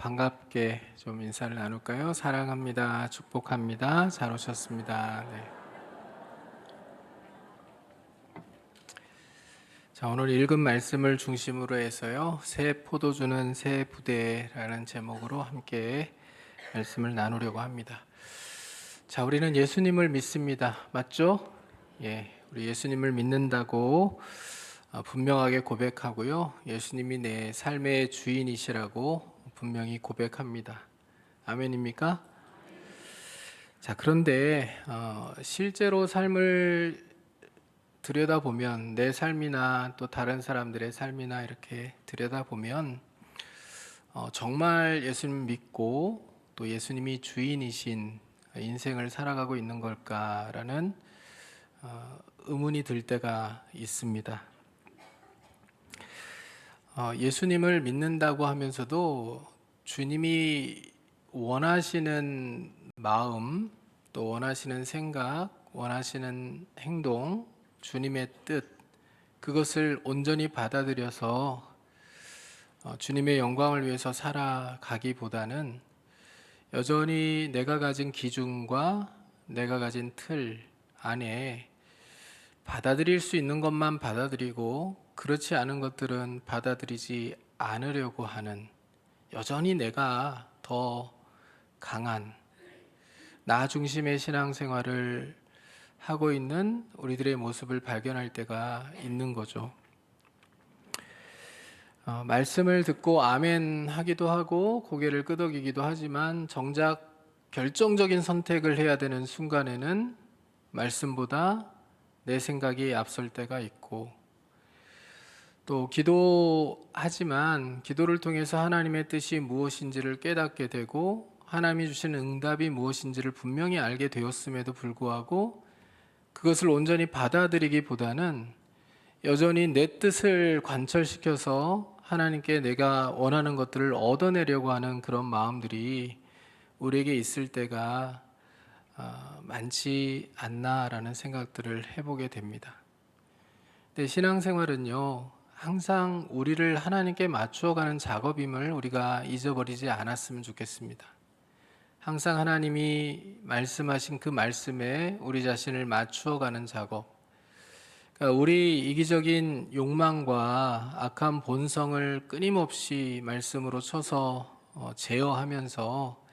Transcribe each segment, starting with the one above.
반갑게 좀 인사를 나눌까요? 사랑합니다. 축복합니다. 잘 오셨습니다. 네. 자, 오늘 읽은 말씀을 중심으로 해서요. 새 포도주는 새 부대라는 제목으로 함께 말씀을 나누려고 합니다. 자, 우리는 예수님을 믿습니다. 맞죠? 예, 우리 예수님을 믿는다고 분명하게 고백하고요. 예수님이 내 삶의 주인이시라고 분명히 고백합니다. 아멘입니까? 자, 그런데 실제로 삶을 들여다보면 내 삶이나 또 다른 사람들의 삶이나 이렇게 들여다보면 정말 예수님 믿고 또 예수님이 주인이신 인생을 살아가고 있는 걸까라는 의문이 들 때가 있습니다. 예수님을 믿는다고 하면서도 주님이 원하시는 마음, 또 원하시는 생각, 원하시는 행동, 주님의 뜻, 그것을 온전히 받아들여서 주님의 영광을 위해서 살아가기보다는 여전히 내가 가진 기준과 내가 가진 틀 안에 받아들일 수 있는 것만 받아들이고 그렇지 않은 것들은 받아들이지 않으려고 하는, 여전히 내가 더 강한 나 중심의 신앙생활을 하고 있는 우리들의 모습을 발견할 때가 있는 거죠. 말씀을 듣고 아멘 하기도 하고 고개를 끄덕이기도 하지만 정작 결정적인 선택을 해야 되는 순간에는 말씀보다 내 생각이 앞설 때가 있고, 또 기도하지만 기도를 통해서 하나님의 뜻이 무엇인지를 깨닫게 되고 하나님이 주시는 응답이 무엇인지를 분명히 알게 되었음에도 불구하고 그것을 온전히 받아들이기보다는 여전히 내 뜻을 관철시켜서 하나님께 내가 원하는 것들을 얻어내려고 하는 그런 마음들이 우리에게 있을 때가 많지 않나라는 생각들을 해보게 됩니다. 근데 신앙생활은요, 항상 우리를 하나님께 맞추어가는 작업임을 우리가 잊어버리지 않았으면 좋겠습니다. 항상 하나님이 말씀하신 그 말씀에 우리 자신을 맞추어가는 작업. 그러니까 우리 이기적인 욕망과 악한 본성을 끊임없이 말씀으로 쳐서 제어하면서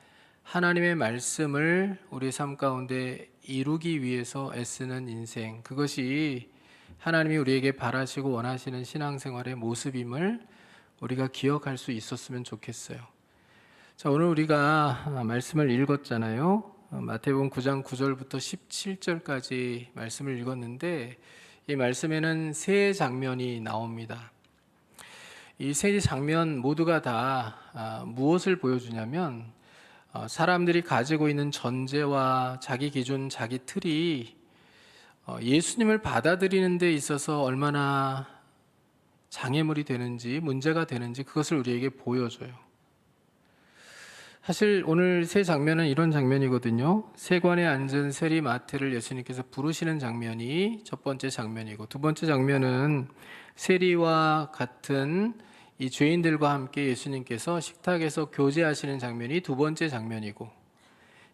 하나님의 말씀을 우리 삶 가운데 이루기 위해서 애쓰는 인생, 그것이 하나님이 우리에게 바라시고 원하시는 신앙생활의 모습임을 우리가 기억할 수 있었으면 좋겠어요. 자, 오늘 우리가 말씀을 읽었잖아요. 마태복음 9장 9절부터 17절까지 말씀을 읽었는데 이 말씀에는 세 장면이 나옵니다. 이 세 장면 모두가 다 무엇을 보여주냐면 사람들이 가지고 있는 전제와 자기 기준, 자기 틀이 예수님을 받아들이는 데 있어서 얼마나 장애물이 되는지, 문제가 되는지 그것을 우리에게 보여줘요. 사실 오늘 세 장면은 이런 장면이거든요. 세관에 앉은 세리 마태를 예수님께서 부르시는 장면이 첫 번째 장면이고, 두 번째 장면은 세리와 같은 이 죄인들과 함께 예수님께서 식탁에서 교제하시는 장면이 두 번째 장면이고,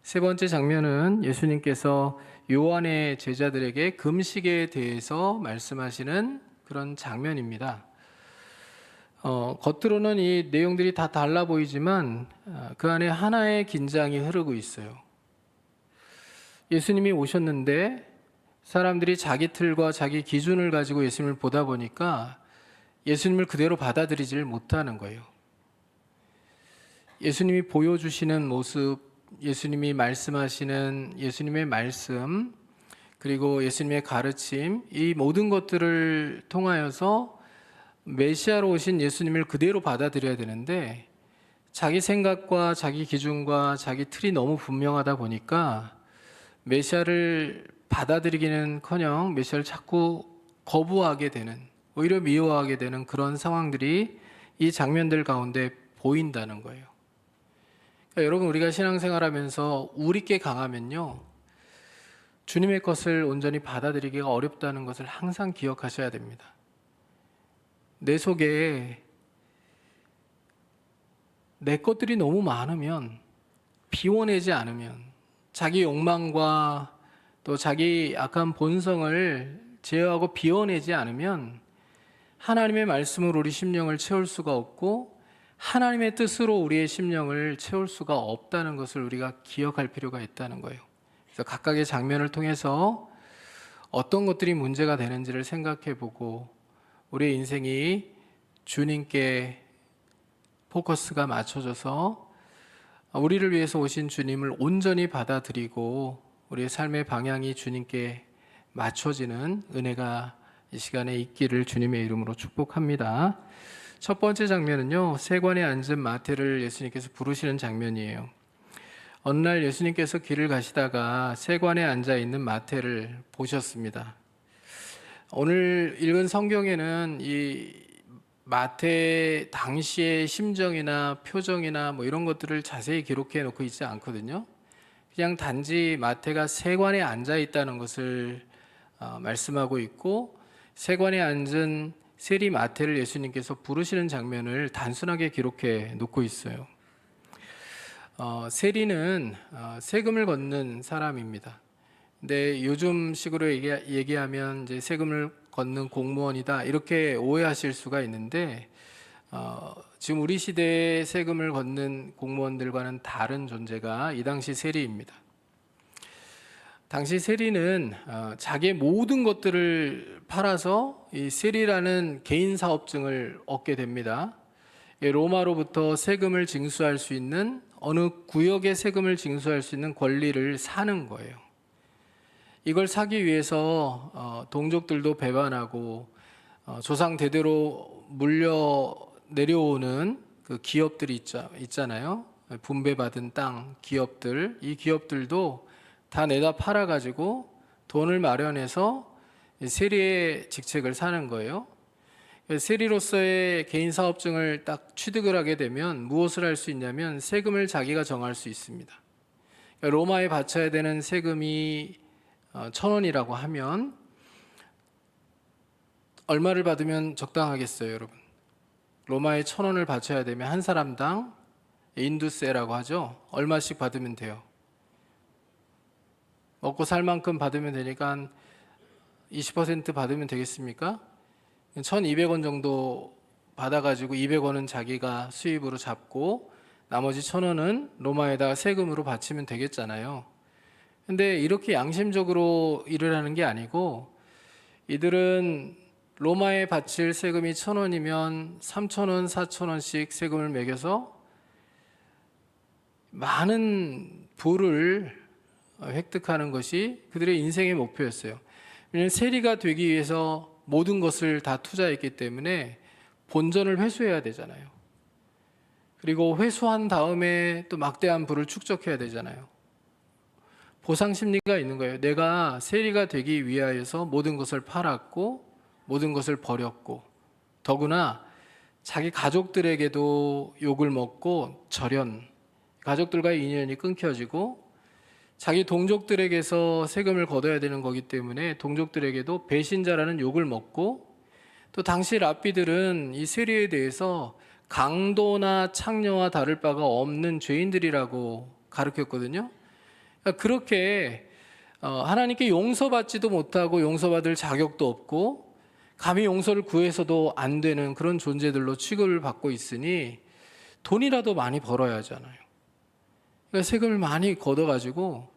세 번째 장면은 예수님께서 요한의 제자들에게 금식에 대해서 말씀하시는 그런 장면입니다. 겉으로는 이 내용들이 다 달라 보이지만 그 안에 하나의 긴장이 흐르고 있어요. 예수님이 오셨는데 사람들이 자기 틀과 자기 기준을 가지고 예수님을 보다 보니까 예수님을 그대로 받아들이지를 못하는 거예요. 예수님이 보여주시는 모습, 예수님이 말씀하시는 예수님의 말씀, 그리고 예수님의 가르침, 이 모든 것들을 통하여서 메시아로 오신 예수님을 그대로 받아들여야 되는데 자기 생각과 자기 기준과 자기 틀이 너무 분명하다 보니까 메시아를 받아들이기는커녕 메시아를 자꾸 거부하게 되는, 오히려 미워하게 되는 그런 상황들이 이 장면들 가운데 보인다는 거예요. 그러니까 여러분, 우리가 신앙생활하면서 우리께 강하면요, 주님의 것을 온전히 받아들이기가 어렵다는 것을 항상 기억하셔야 됩니다. 내 속에 내 것들이 너무 많으면, 비워내지 않으면, 자기 욕망과 또 자기 악한 본성을 제어하고 비워내지 않으면 하나님의 말씀으로 우리 심령을 채울 수가 없고 하나님의 뜻으로 우리의 심령을 채울 수가 없다는 것을 우리가 기억할 필요가 있다는 거예요. 그래서 각각의 장면을 통해서 어떤 것들이 문제가 되는지를 생각해 보고 우리의 인생이 주님께 포커스가 맞춰져서 우리를 위해서 오신 주님을 온전히 받아들이고 우리의 삶의 방향이 주님께 맞춰지는 은혜가 이 시간에 있기를 주님의 이름으로 축복합니다. 첫 번째 장면은요, 세관에 앉은 마태를 예수님께서 부르시는 장면이에요. 어느 날 예수님께서 길을 가시다가 세관에 앉아 있는 마태를 보셨습니다. 오늘 읽은 성경에는 이 마태 당시의 심정이나 표정이나 뭐 이런 것들을 자세히 기록해 놓고 있지 않거든요. 그냥 단지 마태가 세관에 앉아 있다는 것을 말씀하고 있고, 세관에 앉은 세리 마태를 예수님께서 부르시는 장면을 단순하게 기록해 놓고 있어요. 세리는 세금을 걷는 사람입니다. 근데 요즘식으로 얘기하면 이제 세금을 걷는 공무원이다 이렇게 오해하실 수가 있는데, 지금 우리 시대의 세금을 걷는 공무원들과는 다른 존재가 이 당시 세리입니다. 당시 세리는 자기의 모든 것들을 팔아서 이 세리라는 개인 사업증을 얻게 됩니다. 로마로부터 세금을 징수할 수 있는, 어느 구역의 세금을 징수할 수 있는 권리를 사는 거예요. 이걸 사기 위해서 동족들도 배반하고 조상 대대로 물려 내려오는 그 기업들이 있잖아요. 분배받은 땅 기업들, 이 기업들도 다 내다 팔아가지고 돈을 마련해서 세리의 직책을 사는 거예요. 세리로서의 개인 사업증을 딱 취득을 하게 되면 무엇을 할 수 있냐면 세금을 자기가 정할 수 있습니다. 로마에 바쳐야 되는 세금이 1,000원이라고 하면 얼마를 받으면 적당하겠어요, 여러분? 로마에 1,000원을 바쳐야 되면 한 사람당 인두세라고 하죠. 얼마씩 받으면 돼요? 먹고 살 만큼 받으면 되니까 한 20% 받으면 되겠습니까? 1,200원 정도 받아가지고 200원은 자기가 수입으로 잡고 나머지 1,000원은 로마에다가 세금으로 바치면 되겠잖아요. 근데 이렇게 양심적으로 일을 하는 게 아니고, 이들은 로마에 바칠 세금이 1,000원이면 3,000원, 4,000원씩 세금을 매겨서 많은 부를 획득하는 것이 그들의 인생의 목표였어요. 왜냐하면 세리가 되기 위해서 모든 것을 다 투자했기 때문에 본전을 회수해야 되잖아요. 그리고 회수한 다음에 또 막대한 부를 축적해야 되잖아요. 보상 심리가 있는 거예요. 내가 세리가 되기 위하여서 모든 것을 팔았고 모든 것을 버렸고, 더구나 자기 가족들에게도 욕을 먹고 가족들과의 인연이 끊겨지고 자기 동족들에게서 세금을 걷어야 되는 거기 때문에 동족들에게도 배신자라는 욕을 먹고, 또 당시 랍비들은 이 세리에 대해서 강도나 창녀와 다를 바가 없는 죄인들이라고 가르쳤거든요. 그러니까 그렇게 하나님께 용서받지도 못하고 용서받을 자격도 없고 감히 용서를 구해서도 안 되는 그런 존재들로 취급을 받고 있으니 돈이라도 많이 벌어야 하잖아요. 그러니까 세금을 많이 걷어가지고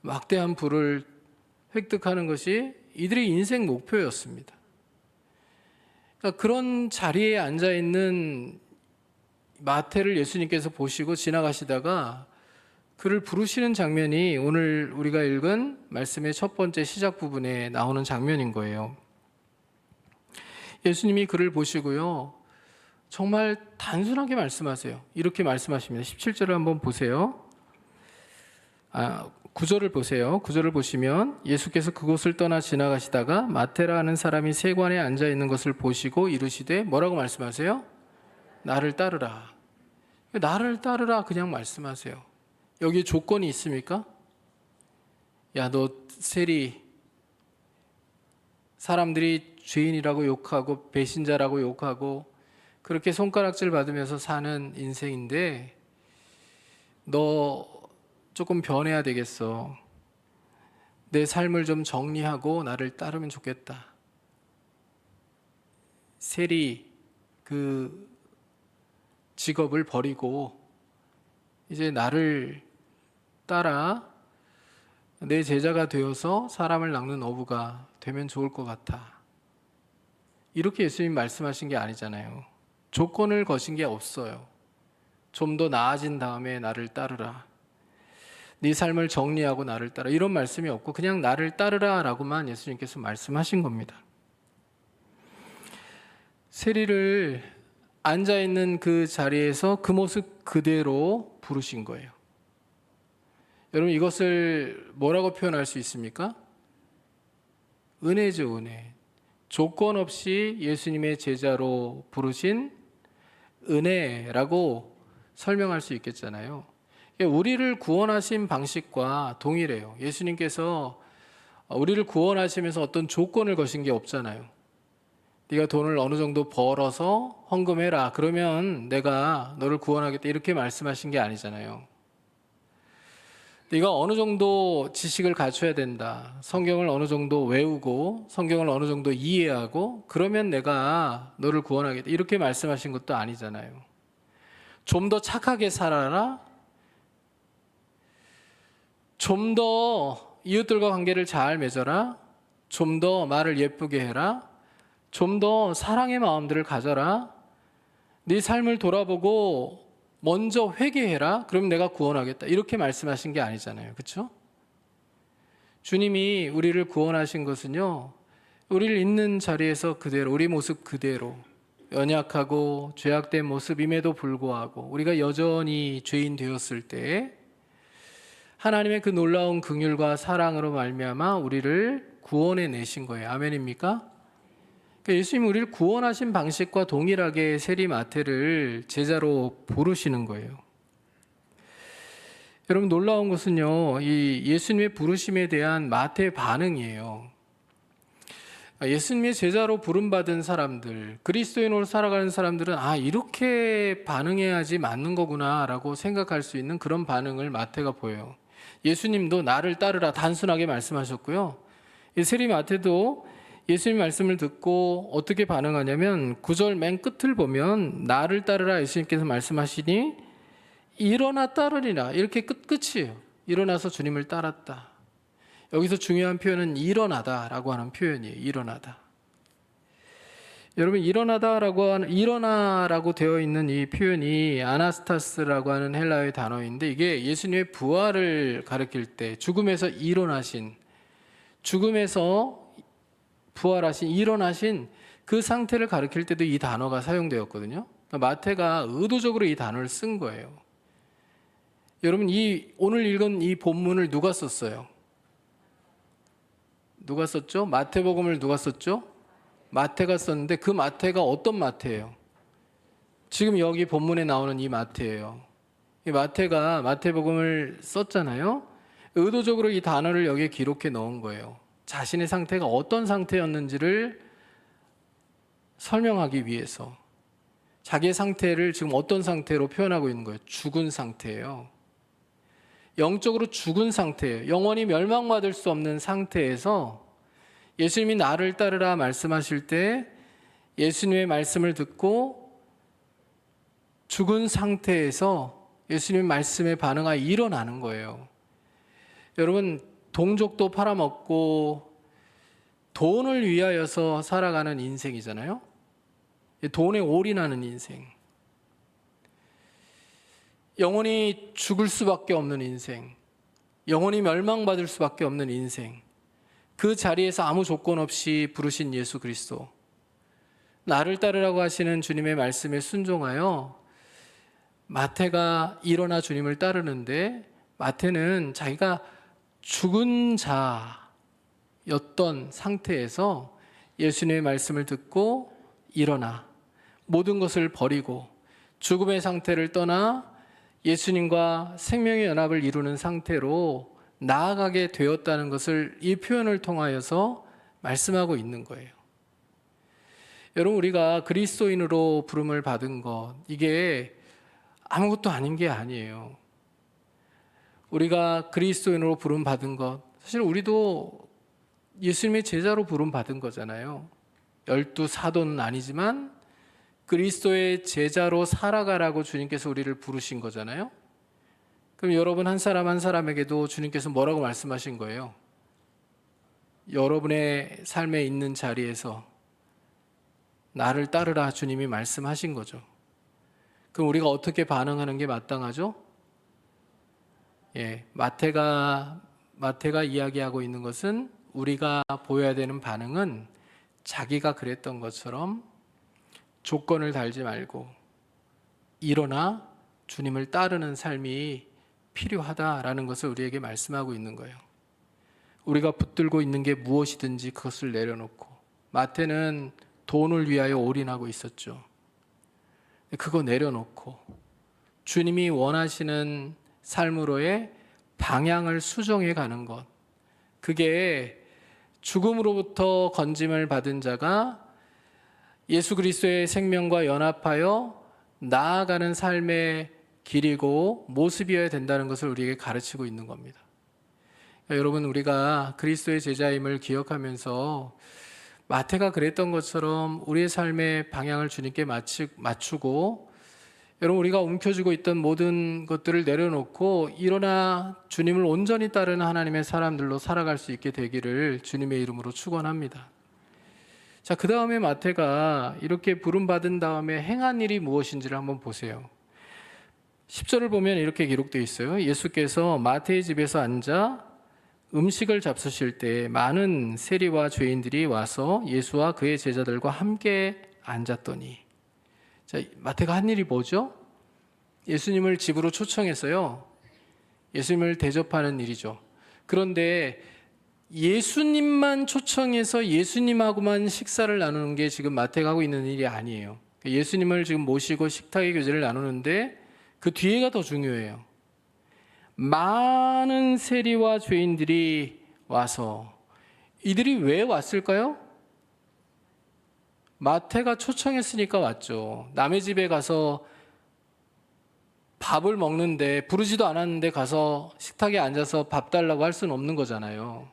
막대한 부를 획득하는 것이 이들의 인생 목표였습니다. 그러니까 그런 자리에 앉아있는 마태를 예수님께서 보시고 지나가시다가 그를 부르시는 장면이 오늘 우리가 읽은 말씀의 첫 번째 시작 부분에 나오는 장면인 거예요. 예수님이 그를 보시고요, 정말 단순하게 말씀하세요. 이렇게 말씀하십니다. 17절을 한번 보세요. 9절을 보세요. 9절을 보시면 예수께서 그곳을 떠나 지나가시다가 마테라 하는 사람이 세관에 앉아 있는 것을 보시고 이르시되, 뭐라고 말씀하세요? 나를 따르라. 나를 따르라 그냥 말씀하세요. 여기 조건이 있습니까? 야, 너 세리, 사람들이 죄인이라고 욕하고 배신자라고 욕하고 그렇게 손가락질 받으면서 사는 인생인데 너 조금 변해야 되겠어. 내 삶을 좀 정리하고 나를 따르면 좋겠다. 세리 그 직업을 버리고 이제 나를 따라 내 제자가 되어서 사람을 낚는 어부가 되면 좋을 것 같아. 이렇게 예수님 말씀하신 게 아니잖아요. 조건을 거신 게 없어요. 좀 더 나아진 다음에 나를 따르라. 네 삶을 정리하고 나를 따라. 이런 말씀이 없고 그냥 나를 따르라 라고만 예수님께서 말씀하신 겁니다. 세리를 앉아있는 그 자리에서 그 모습 그대로 부르신 거예요. 여러분 이것을 뭐라고 표현할 수 있습니까? 은혜죠, 은혜. 조건 없이 예수님의 제자로 부르신 은혜라고 설명할 수 있겠잖아요. 우리를 구원하신 방식과 동일해요. 예수님께서 우리를 구원하시면서 어떤 조건을 거신 게 없잖아요. 네가 돈을 어느 정도 벌어서 헌금해라. 그러면 내가 너를 구원하겠다. 이렇게 말씀하신 게 아니잖아요. 네가 어느 정도 지식을 갖춰야 된다. 성경을 어느 정도 외우고 성경을 어느 정도 이해하고 그러면 내가 너를 구원하겠다. 이렇게 말씀하신 것도 아니잖아요. 좀 더 착하게 살아라. 좀 더 이웃들과 관계를 잘 맺어라. 좀 더 말을 예쁘게 해라. 좀 더 사랑의 마음들을 가져라. 네 삶을 돌아보고 먼저 회개해라. 그럼 내가 구원하겠다. 이렇게 말씀하신 게 아니잖아요. 그렇죠? 주님이 우리를 구원하신 것은요. 우리를 있는 자리에서 그대로 우리 모습 그대로 연약하고 죄악된 모습임에도 불구하고 우리가 여전히 죄인 되었을 때 하나님의 그 놀라운 긍휼과 사랑으로 말미암아 우리를 구원해 내신 거예요. 아멘입니까? 예수님이 우리를 구원하신 방식과 동일하게 세리 마태를 제자로 부르시는 거예요. 여러분 놀라운 것은요, 이 예수님의 부르심에 대한 마태의 반응이에요. 예수님의 제자로 부름받은 사람들, 그리스도인으로 살아가는 사람들은 이렇게 반응해야지 맞는 거구나라고 생각할 수 있는 그런 반응을 마태가 보여요. 예수님도 나를 따르라 단순하게 말씀하셨고요. 이 세리 마태도 예수님 말씀을 듣고 어떻게 반응하냐면 9절 맨 끝을 보면 나를 따르라 예수님께서 말씀하시니 일어나 따르리라 이렇게 끝이에요. 일어나서 주님을 따랐다. 여기서 중요한 표현은 일어나다라고 하는 표현이에요. 일어나다. 여러분 일어나라고 되어 있는 이 표현이 아나스타스라고 하는 헬라어의 단어인데 이게 예수님의 부활을 가리킬 때 죽음에서 일어나신 죽음에서 부활하신 일어나신 그 상태를 가리킬 때도 이 단어가 사용되었거든요. 마태가 의도적으로 이 단어를 쓴 거예요. 여러분 오늘 읽은 이 본문을 누가 썼어요? 누가 썼죠? 마태복음을 누가 썼죠? 마태가 썼는데 그 마태가 어떤 마태예요? 지금 여기 본문에 나오는 이 마태예요. 이 마태가 마태복음을 썼잖아요. 의도적으로 이 단어를 여기에 기록해 넣은 거예요. 자신의 상태가 어떤 상태였는지를 설명하기 위해서 자기의 상태를 지금 어떤 상태로 표현하고 있는 거예요? 죽은 상태예요. 영적으로 죽은 상태예요. 영원히 멸망받을 수 없는 상태에서 예수님이 나를 따르라 말씀하실 때 예수님의 말씀을 듣고 죽은 상태에서 예수님의 말씀에 반응하여 일어나는 거예요. 여러분 동족도 팔아먹고 돈을 위하여서 살아가는 인생이잖아요. 돈에 올인하는 인생. 영원히 죽을 수밖에 없는 인생. 영원히 멸망받을 수밖에 없는 인생. 그 자리에서 아무 조건 없이 부르신 예수 그리스도. 나를 따르라고 하시는 주님의 말씀에 순종하여 마태가 일어나 주님을 따르는데 마태는 자기가 죽은 자였던 상태에서 예수님의 말씀을 듣고 일어나 모든 것을 버리고 죽음의 상태를 떠나 예수님과 생명의 연합을 이루는 상태로 나아가게 되었다는 것을 이 표현을 통하여서 말씀하고 있는 거예요. 여러분 우리가 그리스도인으로 부름을 받은 것 이게 아무것도 아닌 게 아니에요. 우리가 그리스도인으로 부름 받은 것, 사실 우리도 예수님의 제자로 부름 받은 거잖아요. 12사도는 아니지만 그리스도의 제자로 살아가라고 주님께서 우리를 부르신 거잖아요. 그럼 여러분 한 사람 한 사람에게도 주님께서 뭐라고 말씀하신 거예요? 여러분의 삶에 있는 자리에서 나를 따르라 주님이 말씀하신 거죠. 그럼 우리가 어떻게 반응하는 게 마땅하죠? 마태가 이야기하고 있는 것은 우리가 보여야 되는 반응은 자기가 그랬던 것처럼 조건을 달지 말고 일어나 주님을 따르는 삶이 필요하다라는 것을 우리에게 말씀하고 있는 거예요. 우리가 붙들고 있는 게 무엇이든지 그것을 내려놓고, 마태는 돈을 위하여 올인하고 있었죠. 그거 내려놓고 주님이 원하시는 삶으로의 방향을 수정해 가는 것, 그게 죽음으로부터 건짐을 받은 자가 예수 그리스도의 생명과 연합하여 나아가는 삶의 길이고 모습이어야 된다는 것을 우리에게 가르치고 있는 겁니다. 여러분, 우리가 그리스도의 제자임을 기억하면서 마태가 그랬던 것처럼 우리의 삶의 방향을 주님께 맞추고, 여러분, 우리가 움켜쥐고 있던 모든 것들을 내려놓고 일어나 주님을 온전히 따르는 하나님의 사람들로 살아갈 수 있게 되기를 주님의 이름으로 축원합니다. 자, 그 다음에 마태가 이렇게 부름받은 다음에 행한 일이 무엇인지를 한번 보세요. 10절을 보면 이렇게 기록되어 있어요. 예수께서 마태의 집에서 앉아 음식을 잡수실 때 많은 세리와 죄인들이 와서 예수와 그의 제자들과 함께 앉았더니, 자, 마태가 한 일이 뭐죠? 예수님을 집으로 초청해서요, 예수님을 대접하는 일이죠. 그런데 예수님만 초청해서 예수님하고만 식사를 나누는 게 지금 마태가 하고 있는 일이 아니에요. 예수님을 지금 모시고 식탁의 교제를 나누는데 그 뒤에가 더 중요해요. 많은 세리와 죄인들이 와서, 이들이 왜 왔을까요? 마태가 초청했으니까 왔죠. 남의 집에 가서 밥을 먹는데, 부르지도 않았는데 가서 식탁에 앉아서 밥 달라고 할 수는 없는 거잖아요.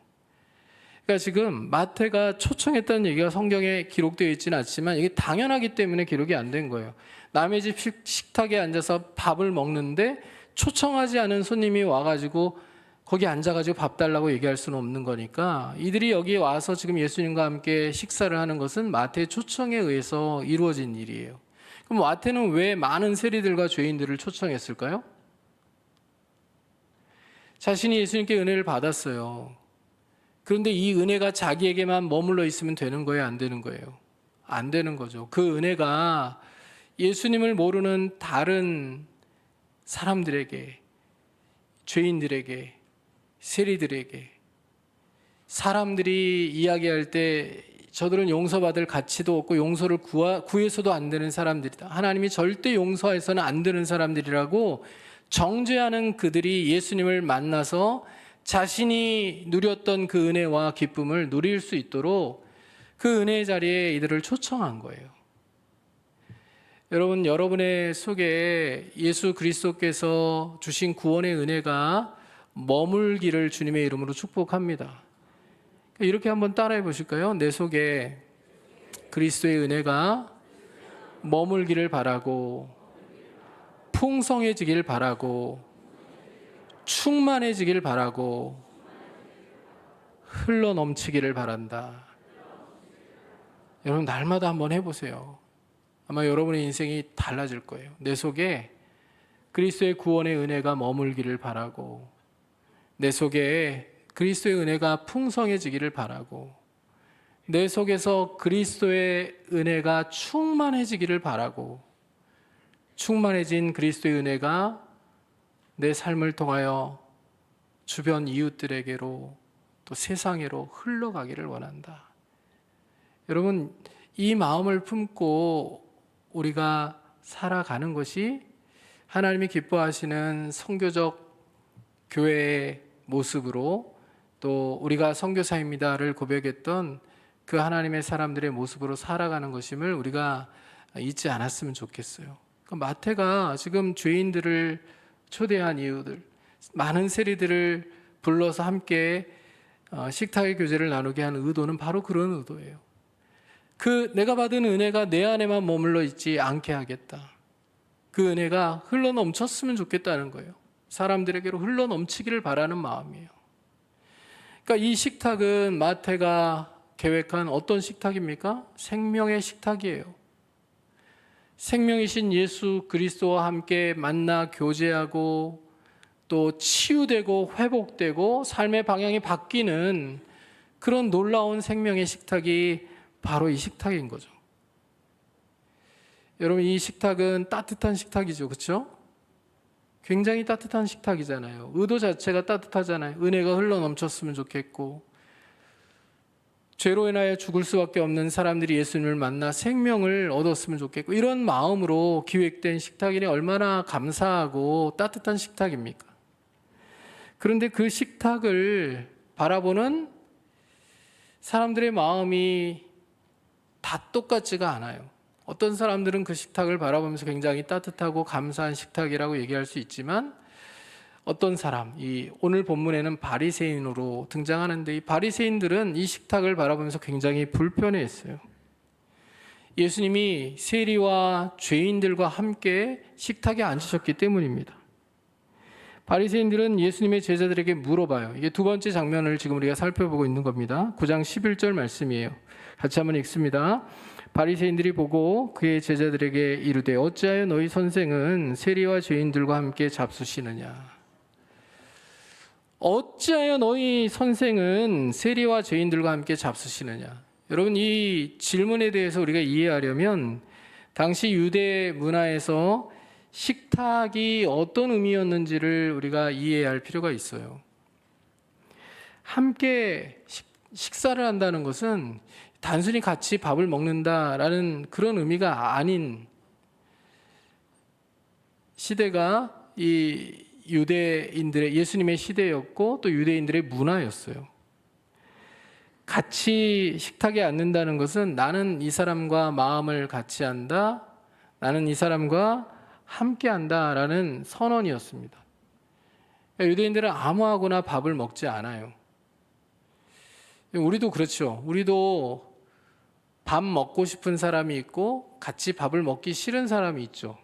그러니까 지금 마태가 초청했다는 얘기가 성경에 기록되어 있지는 않지만 이게 당연하기 때문에 기록이 안 된 거예요. 남의 집 식탁에 앉아서 밥을 먹는데 초청하지 않은 손님이 와가지고 거기 앉아가지고 밥 달라고 얘기할 수는 없는 거니까, 이들이 여기 와서 지금 예수님과 함께 식사를 하는 것은 마태의 초청에 의해서 이루어진 일이에요. 그럼 마태는 왜 많은 세리들과 죄인들을 초청했을까요? 자신이 예수님께 은혜를 받았어요. 그런데 이 은혜가 자기에게만 머물러 있으면 되는 거예요, 안 되는 거예요? 안 되는 거죠. 그 은혜가 예수님을 모르는 다른 사람들에게, 죄인들에게, 세리들에게, 사람들이 이야기할 때 저들은 용서받을 가치도 없고 용서를 구해서도 안 되는 사람들이다, 하나님이 절대 용서해서는 안 되는 사람들이라고 정죄하는 그들이 예수님을 만나서 자신이 누렸던 그 은혜와 기쁨을 누릴 수 있도록 그 은혜의 자리에 이들을 초청한 거예요. 여러분, 여러분의 속에 예수 그리스도께서 주신 구원의 은혜가 머물기를 주님의 이름으로 축복합니다. 이렇게 한번 따라해 보실까요? 내 속에 그리스도의 은혜가 머물기를 바라고, 풍성해지기를 바라고, 충만해지기를 바라고, 흘러 넘치기를 바란다. 여러분, 날마다 한번 해보세요. 아마 여러분의 인생이 달라질 거예요. 내 속에 그리스도의 구원의 은혜가 머물기를 바라고, 내 속에 그리스도의 은혜가 풍성해지기를 바라고, 내 속에서 그리스도의 은혜가 충만해지기를 바라고, 충만해진 그리스도의 은혜가 내 삶을 통하여 주변 이웃들에게로 또 세상에로 흘러가기를 원한다. 여러분, 이 마음을 품고 우리가 살아가는 것이 하나님이 기뻐하시는 선교적 교회의 모습으로, 또 우리가 선교사입니다를 고백했던 그 하나님의 사람들의 모습으로 살아가는 것임을 우리가 잊지 않았으면 좋겠어요. 마태가 지금 죄인들을 초대한 이유들, 많은 세리들을 불러서 함께 식탁의 교제를 나누게 하는 의도는 바로 그런 의도예요. 내가 받은 은혜가 내 안에만 머물러 있지 않게 하겠다. 그 은혜가 흘러 넘쳤으면 좋겠다는 거예요. 사람들에게로 흘러 넘치기를 바라는 마음이에요. 그러니까 이 식탁은 마태가 계획한 어떤 식탁입니까? 생명의 식탁이에요. 생명이신 예수 그리스도와 함께 만나 교제하고 또 치유되고 회복되고 삶의 방향이 바뀌는 그런 놀라운 생명의 식탁이 바로 이 식탁인 거죠. 여러분, 이 식탁은 따뜻한 식탁이죠. 그렇죠? 굉장히 따뜻한 식탁이잖아요. 의도 자체가 따뜻하잖아요. 은혜가 흘러 넘쳤으면 좋겠고, 죄로 인하여 죽을 수밖에 없는 사람들이 예수님을 만나 생명을 얻었으면 좋겠고, 이런 마음으로 기획된 식탁이니 얼마나 감사하고 따뜻한 식탁입니까? 그런데 그 식탁을 바라보는 사람들의 마음이 다 똑같지가 않아요. 어떤 사람들은 그 식탁을 바라보면서 굉장히 따뜻하고 감사한 식탁이라고 얘기할 수 있지만, 어떤 사람, 오늘 본문에는 바리새인으로 등장하는데, 이 바리새인들은 이 식탁을 바라보면서 굉장히 불편해했어요. 예수님이 세리와 죄인들과 함께 식탁에 앉으셨기 때문입니다. 바리새인들은 예수님의 제자들에게 물어봐요. 이게 두 번째 장면을 지금 우리가 살펴보고 있는 겁니다. 9장 11절 말씀이에요. 같이 한번 읽습니다. 바리새인들이 보고 그의 제자들에게 이르되 어찌하여 너희 선생은 세리와 죄인들과 함께 잡수시느냐. 어찌하여 너희 선생은 세리와 죄인들과 함께 잡수시느냐. 여러분, 이 질문에 대해서 우리가 이해하려면 당시 유대 문화에서 식탁이 어떤 의미였는지를 우리가 이해해야 할 필요가 있어요. 함께 식사를 한다는 것은 단순히 같이 밥을 먹는다라는 그런 의미가 아닌 시대가 이 유대인들의, 예수님의 시대였고 또 유대인들의 문화였어요. 같이 식탁에 앉는다는 것은 나는 이 사람과 마음을 같이 한다, 나는 이 사람과 함께 한다라는 선언이었습니다. 유대인들은 아무하고나 밥을 먹지 않아요. 우리도 그렇죠. 우리도 밥 먹고 싶은 사람이 있고 같이 밥을 먹기 싫은 사람이 있죠.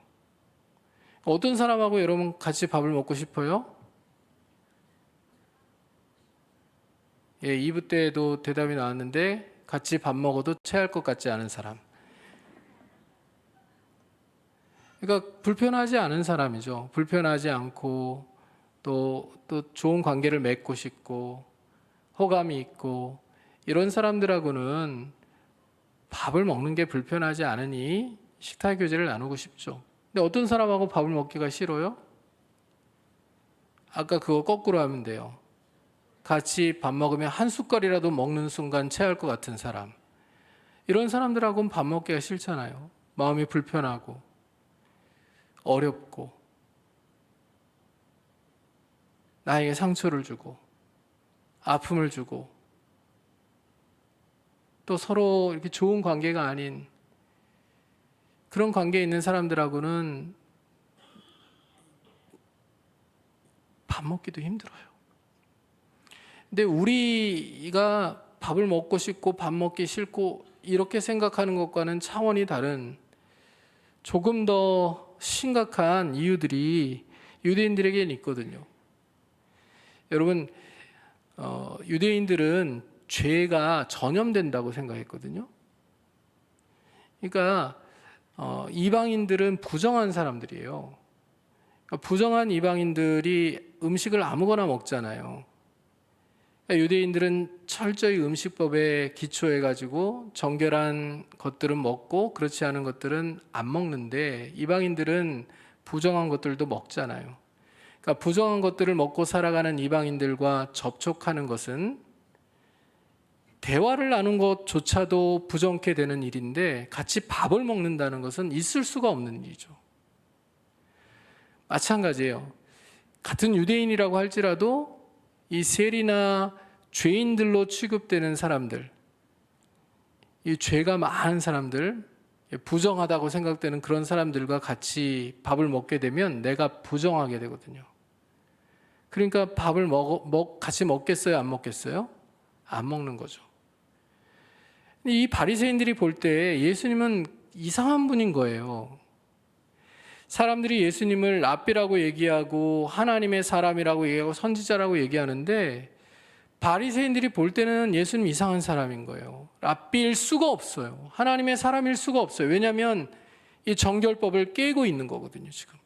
어떤 사람하고 여러분 같이 밥을 먹고 싶어요? 2부 때에도 대답이 나왔는데 같이 밥 먹어도 체할 것 같지 않은 사람. 그러니까 불편하지 않은 사람이죠. 불편하지 않고 또 좋은 관계를 맺고 싶고 호감이 있고 이런 사람들하고는 밥을 먹는 게 불편하지 않으니 식탁 교제를 나누고 싶죠. 근데 어떤 사람하고 밥을 먹기가 싫어요? 아까 그거 거꾸로 하면 돼요. 같이 밥 먹으면 한 숟갈이라도 먹는 순간 체할 것 같은 사람. 이런 사람들하고는 밥 먹기가 싫잖아요. 마음이 불편하고 어렵고 나에게 상처를 주고 아픔을 주고 또 서로 이렇게 좋은 관계가 아닌 그런 관계에 있는 사람들하고는 밥 먹기도 힘들어요. 근데 우리가 밥을 먹고 싶고 밥 먹기 싫고 이렇게 생각하는 것과는 차원이 다른 조금 더 심각한 이유들이 유대인들에게는 있거든요. 여러분, 유대인들은 죄가 전염된다고 생각했거든요. 그러니까 이방인들은 부정한 사람들이에요. 그러니까 부정한 이방인들이 음식을 아무거나 먹잖아요. 그러니까 유대인들은 철저히 음식법에 기초해가지고 정결한 것들은 먹고 그렇지 않은 것들은 안 먹는데 이방인들은 부정한 것들도 먹잖아요. 그러니까 부정한 것들을 먹고 살아가는 이방인들과 접촉하는 것은 대화를 나눈 것조차도 부정케 되는 일인데 같이 밥을 먹는다는 것은 있을 수가 없는 일이죠. 마찬가지예요. 같은 유대인이라고 할지라도 이 세리나 죄인들로 취급되는 사람들, 이 죄가 많은 사람들, 부정하다고 생각되는 그런 사람들과 같이 밥을 먹게 되면 내가 부정하게 되거든요. 그러니까 밥을 같이 먹겠어요? 안 먹겠어요? 안 먹는 거죠. 이 바리새인들이 볼 때 예수님은 이상한 분인 거예요. 사람들이 예수님을 랍비라고 얘기하고 하나님의 사람이라고 얘기하고 선지자라고 얘기하는데 바리새인들이 볼 때는 예수님 이상한 사람인 거예요. 랍비일 수가 없어요. 하나님의 사람일 수가 없어요. 왜냐하면 이 정결법을 깨고 있는 거거든요, 지금.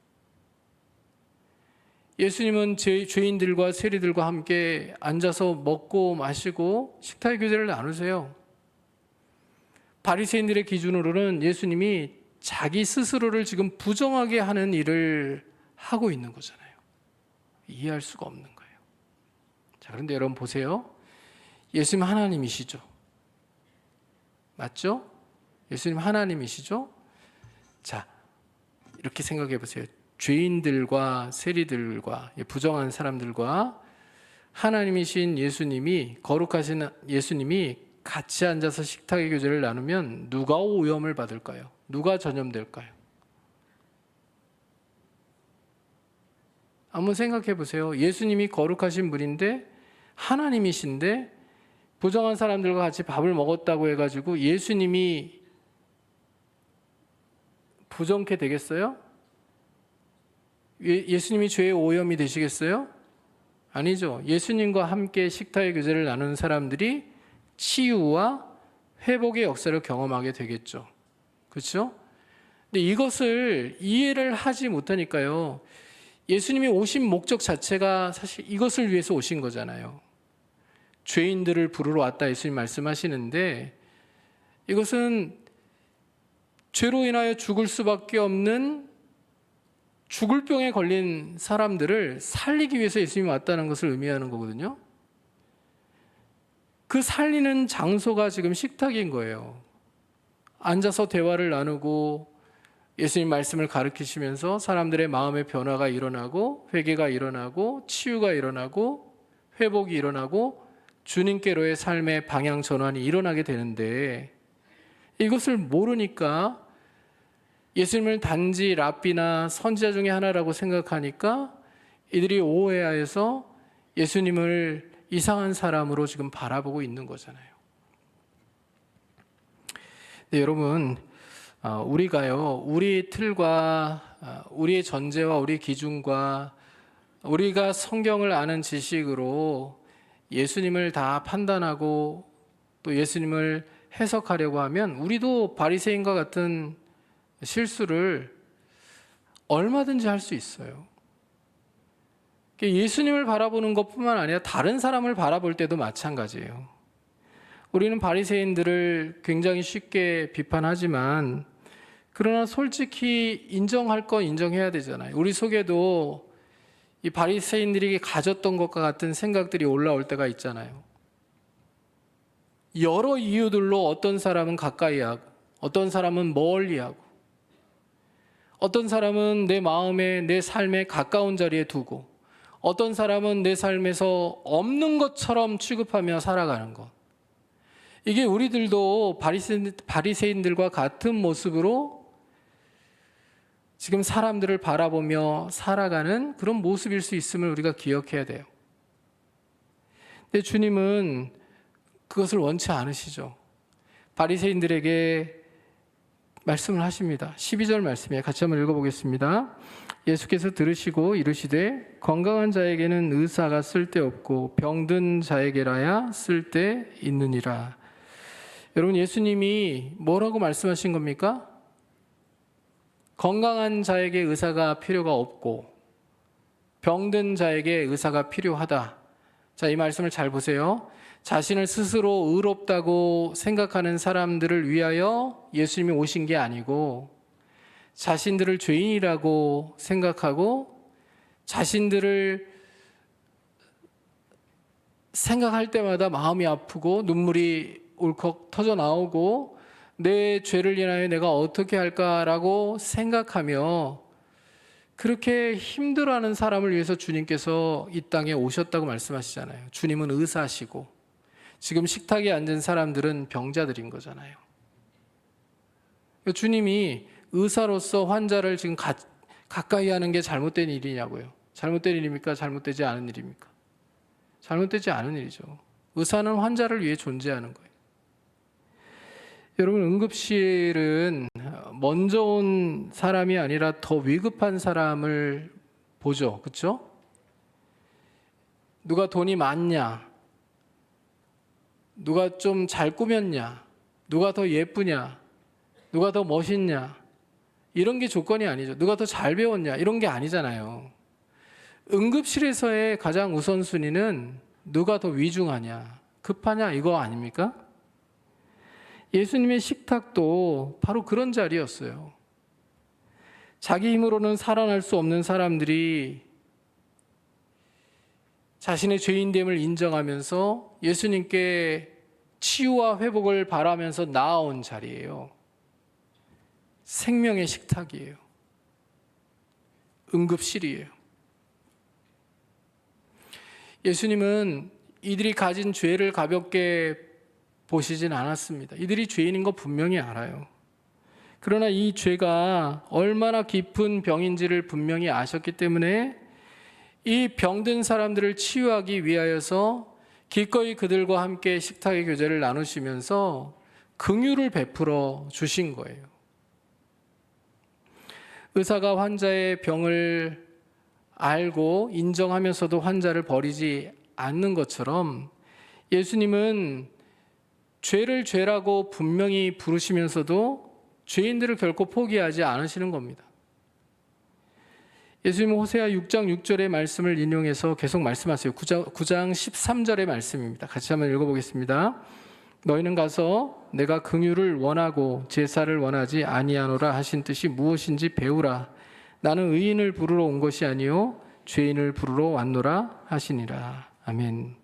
예수님은 죄인들과 세리들과 함께 앉아서 먹고 마시고 식탁의 교제를 나누세요. 바리새인들의 기준으로는 예수님이 자기 스스로를 지금 부정하게 하는 일을 하고 있는 거잖아요. 이해할 수가 없는 거예요. 자, 그런데 여러분 보세요. 예수님 하나님이시죠? 맞죠? 예수님 하나님이시죠? 자, 이렇게 생각해 보세요. 죄인들과 세리들과 부정한 사람들과 하나님이신 예수님이, 거룩하신 예수님이 같이 앉아서 식탁의 교제를 나누면 누가 오염을 받을까요? 누가 전염될까요? 한번 생각해 보세요. 예수님이 거룩하신 분인데 하나님이신데 부정한 사람들과 같이 밥을 먹었다고 해가지고 예수님이 부정케 되겠어요? 예수님이 죄의 오염이 되시겠어요? 아니죠. 예수님과 함께 식탁의 교제를 나누는 사람들이 치유와 회복의 역사를 경험하게 되겠죠. 그렇죠? 근데 이것을 이해를 하지 못하니까요. 예수님이 오신 목적 자체가 사실 이것을 위해서 오신 거잖아요. 죄인들을 부르러 왔다 예수님 말씀하시는데 이것은 죄로 인하여 죽을 수밖에 없는 죽을 병에 걸린 사람들을 살리기 위해서 예수님이 왔다는 것을 의미하는 거거든요. 그 살리는 장소가 지금 식탁인 거예요. 앉아서 대화를 나누고 예수님 말씀을 가르치시면서 사람들의 마음의 변화가 일어나고 회개가 일어나고 치유가 일어나고 회복이 일어나고 주님께로의 삶의 방향 전환이 일어나게 되는데 이것을 모르니까 예수님을 단지 랍비나 선지자 중에 하나라고 생각하니까 이들이 오해하여서 예수님을 이상한 사람으로 지금 바라보고 있는 거잖아요. 네, 여러분, 우리가요, 우리 틀과 우리의 전제와 우리 기준과 우리가 성경을 아는 지식으로 예수님을 다 판단하고 또 예수님을 해석하려고 하면 우리도 바리새인과 같은 실수를 얼마든지 할 수 있어요. 예수님을 바라보는 것뿐만 아니라 다른 사람을 바라볼 때도 마찬가지예요. 우리는 바리새인들을 굉장히 쉽게 비판하지만 그러나 솔직히 인정할 건 인정해야 되잖아요. 우리 속에도 이 바리새인들이 가졌던 것과 같은 생각들이 올라올 때가 있잖아요. 여러 이유들로 어떤 사람은 가까이 하고 어떤 사람은 멀리 하고 어떤 사람은 내 마음에 내 삶에 가까운 자리에 두고 어떤 사람은 내 삶에서 없는 것처럼 취급하며 살아가는 것. 이게 우리들도 바리새인들과 같은 모습으로 지금 사람들을 바라보며 살아가는 그런 모습일 수 있음을 우리가 기억해야 돼요. 근데 주님은 그것을 원치 않으시죠. 바리새인들에게 말씀을 하십니다. 12절 말씀이에요. 같이 한번 읽어보겠습니다. 예수께서 들으시고 이르시되 건강한 자에게는 의사가 쓸데없고 병든 자에게라야 쓸데있느니라. 여러분, 예수님이 뭐라고 말씀하신 겁니까? 건강한 자에게 의사가 필요가 없고 병든 자에게 의사가 필요하다. 자, 이 말씀을 잘 보세요. 자신을 스스로 의롭다고 생각하는 사람들을 위하여 예수님이 오신 게 아니고 자신들을 죄인이라고 생각하고 자신들을 생각할 때마다 마음이 아프고 눈물이 울컥 터져 나오고 내 죄를 인하여 내가 어떻게 할까라고 생각하며 그렇게 힘들어하는 사람을 위해서 주님께서 이 땅에 오셨다고 말씀하시잖아요. 주님은 의사시고 지금 식탁에 앉은 사람들은 병자들인 거잖아요. 주님이 의사로서 환자를 지금 가까이 하는 게 잘못된 일이냐고요. 잘못된 일입니까? 잘못되지 않은 일입니까? 잘못되지 않은 일이죠. 의사는 환자를 위해 존재하는 거예요. 여러분, 응급실은 먼저 온 사람이 아니라 더 위급한 사람을 보죠. 그렇죠? 누가 돈이 많냐? 누가 좀 잘 꾸몄냐? 누가 더 예쁘냐? 누가 더 멋있냐? 이런 게 조건이 아니죠. 누가 더 잘 배웠냐? 이런 게 아니잖아요. 응급실에서의 가장 우선순위는 누가 더 위중하냐? 급하냐? 이거 아닙니까? 예수님의 식탁도 바로 그런 자리였어요. 자기 힘으로는 살아날 수 없는 사람들이 자신의 죄인됨을 인정하면서 예수님께 치유와 회복을 바라면서 나아온 자리예요. 생명의 식탁이에요. 응급실이에요. 예수님은 이들이 가진 죄를 가볍게 보시진 않았습니다. 이들이 죄인인 거 분명히 알아요. 그러나 이 죄가 얼마나 깊은 병인지를 분명히 아셨기 때문에 이 병든 사람들을 치유하기 위하여서 기꺼이 그들과 함께 식탁의 교제를 나누시면서 긍휼을 베풀어 주신 거예요. 의사가 환자의 병을 알고 인정하면서도 환자를 버리지 않는 것처럼 예수님은 죄를 죄라고 분명히 부르시면서도 죄인들을 결코 포기하지 않으시는 겁니다. 예수님은 호세아 6장 6절의 말씀을 인용해서 계속 말씀하세요. 9장 13절의 말씀입니다. 같이 한번 읽어보겠습니다. 너희는 가서 내가 긍휼을 원하고 제사를 원하지 아니하노라 하신 뜻이 무엇인지 배우라. 나는 의인을 부르러 온 것이 아니요 죄인을 부르러 왔노라 하시니라. 아멘.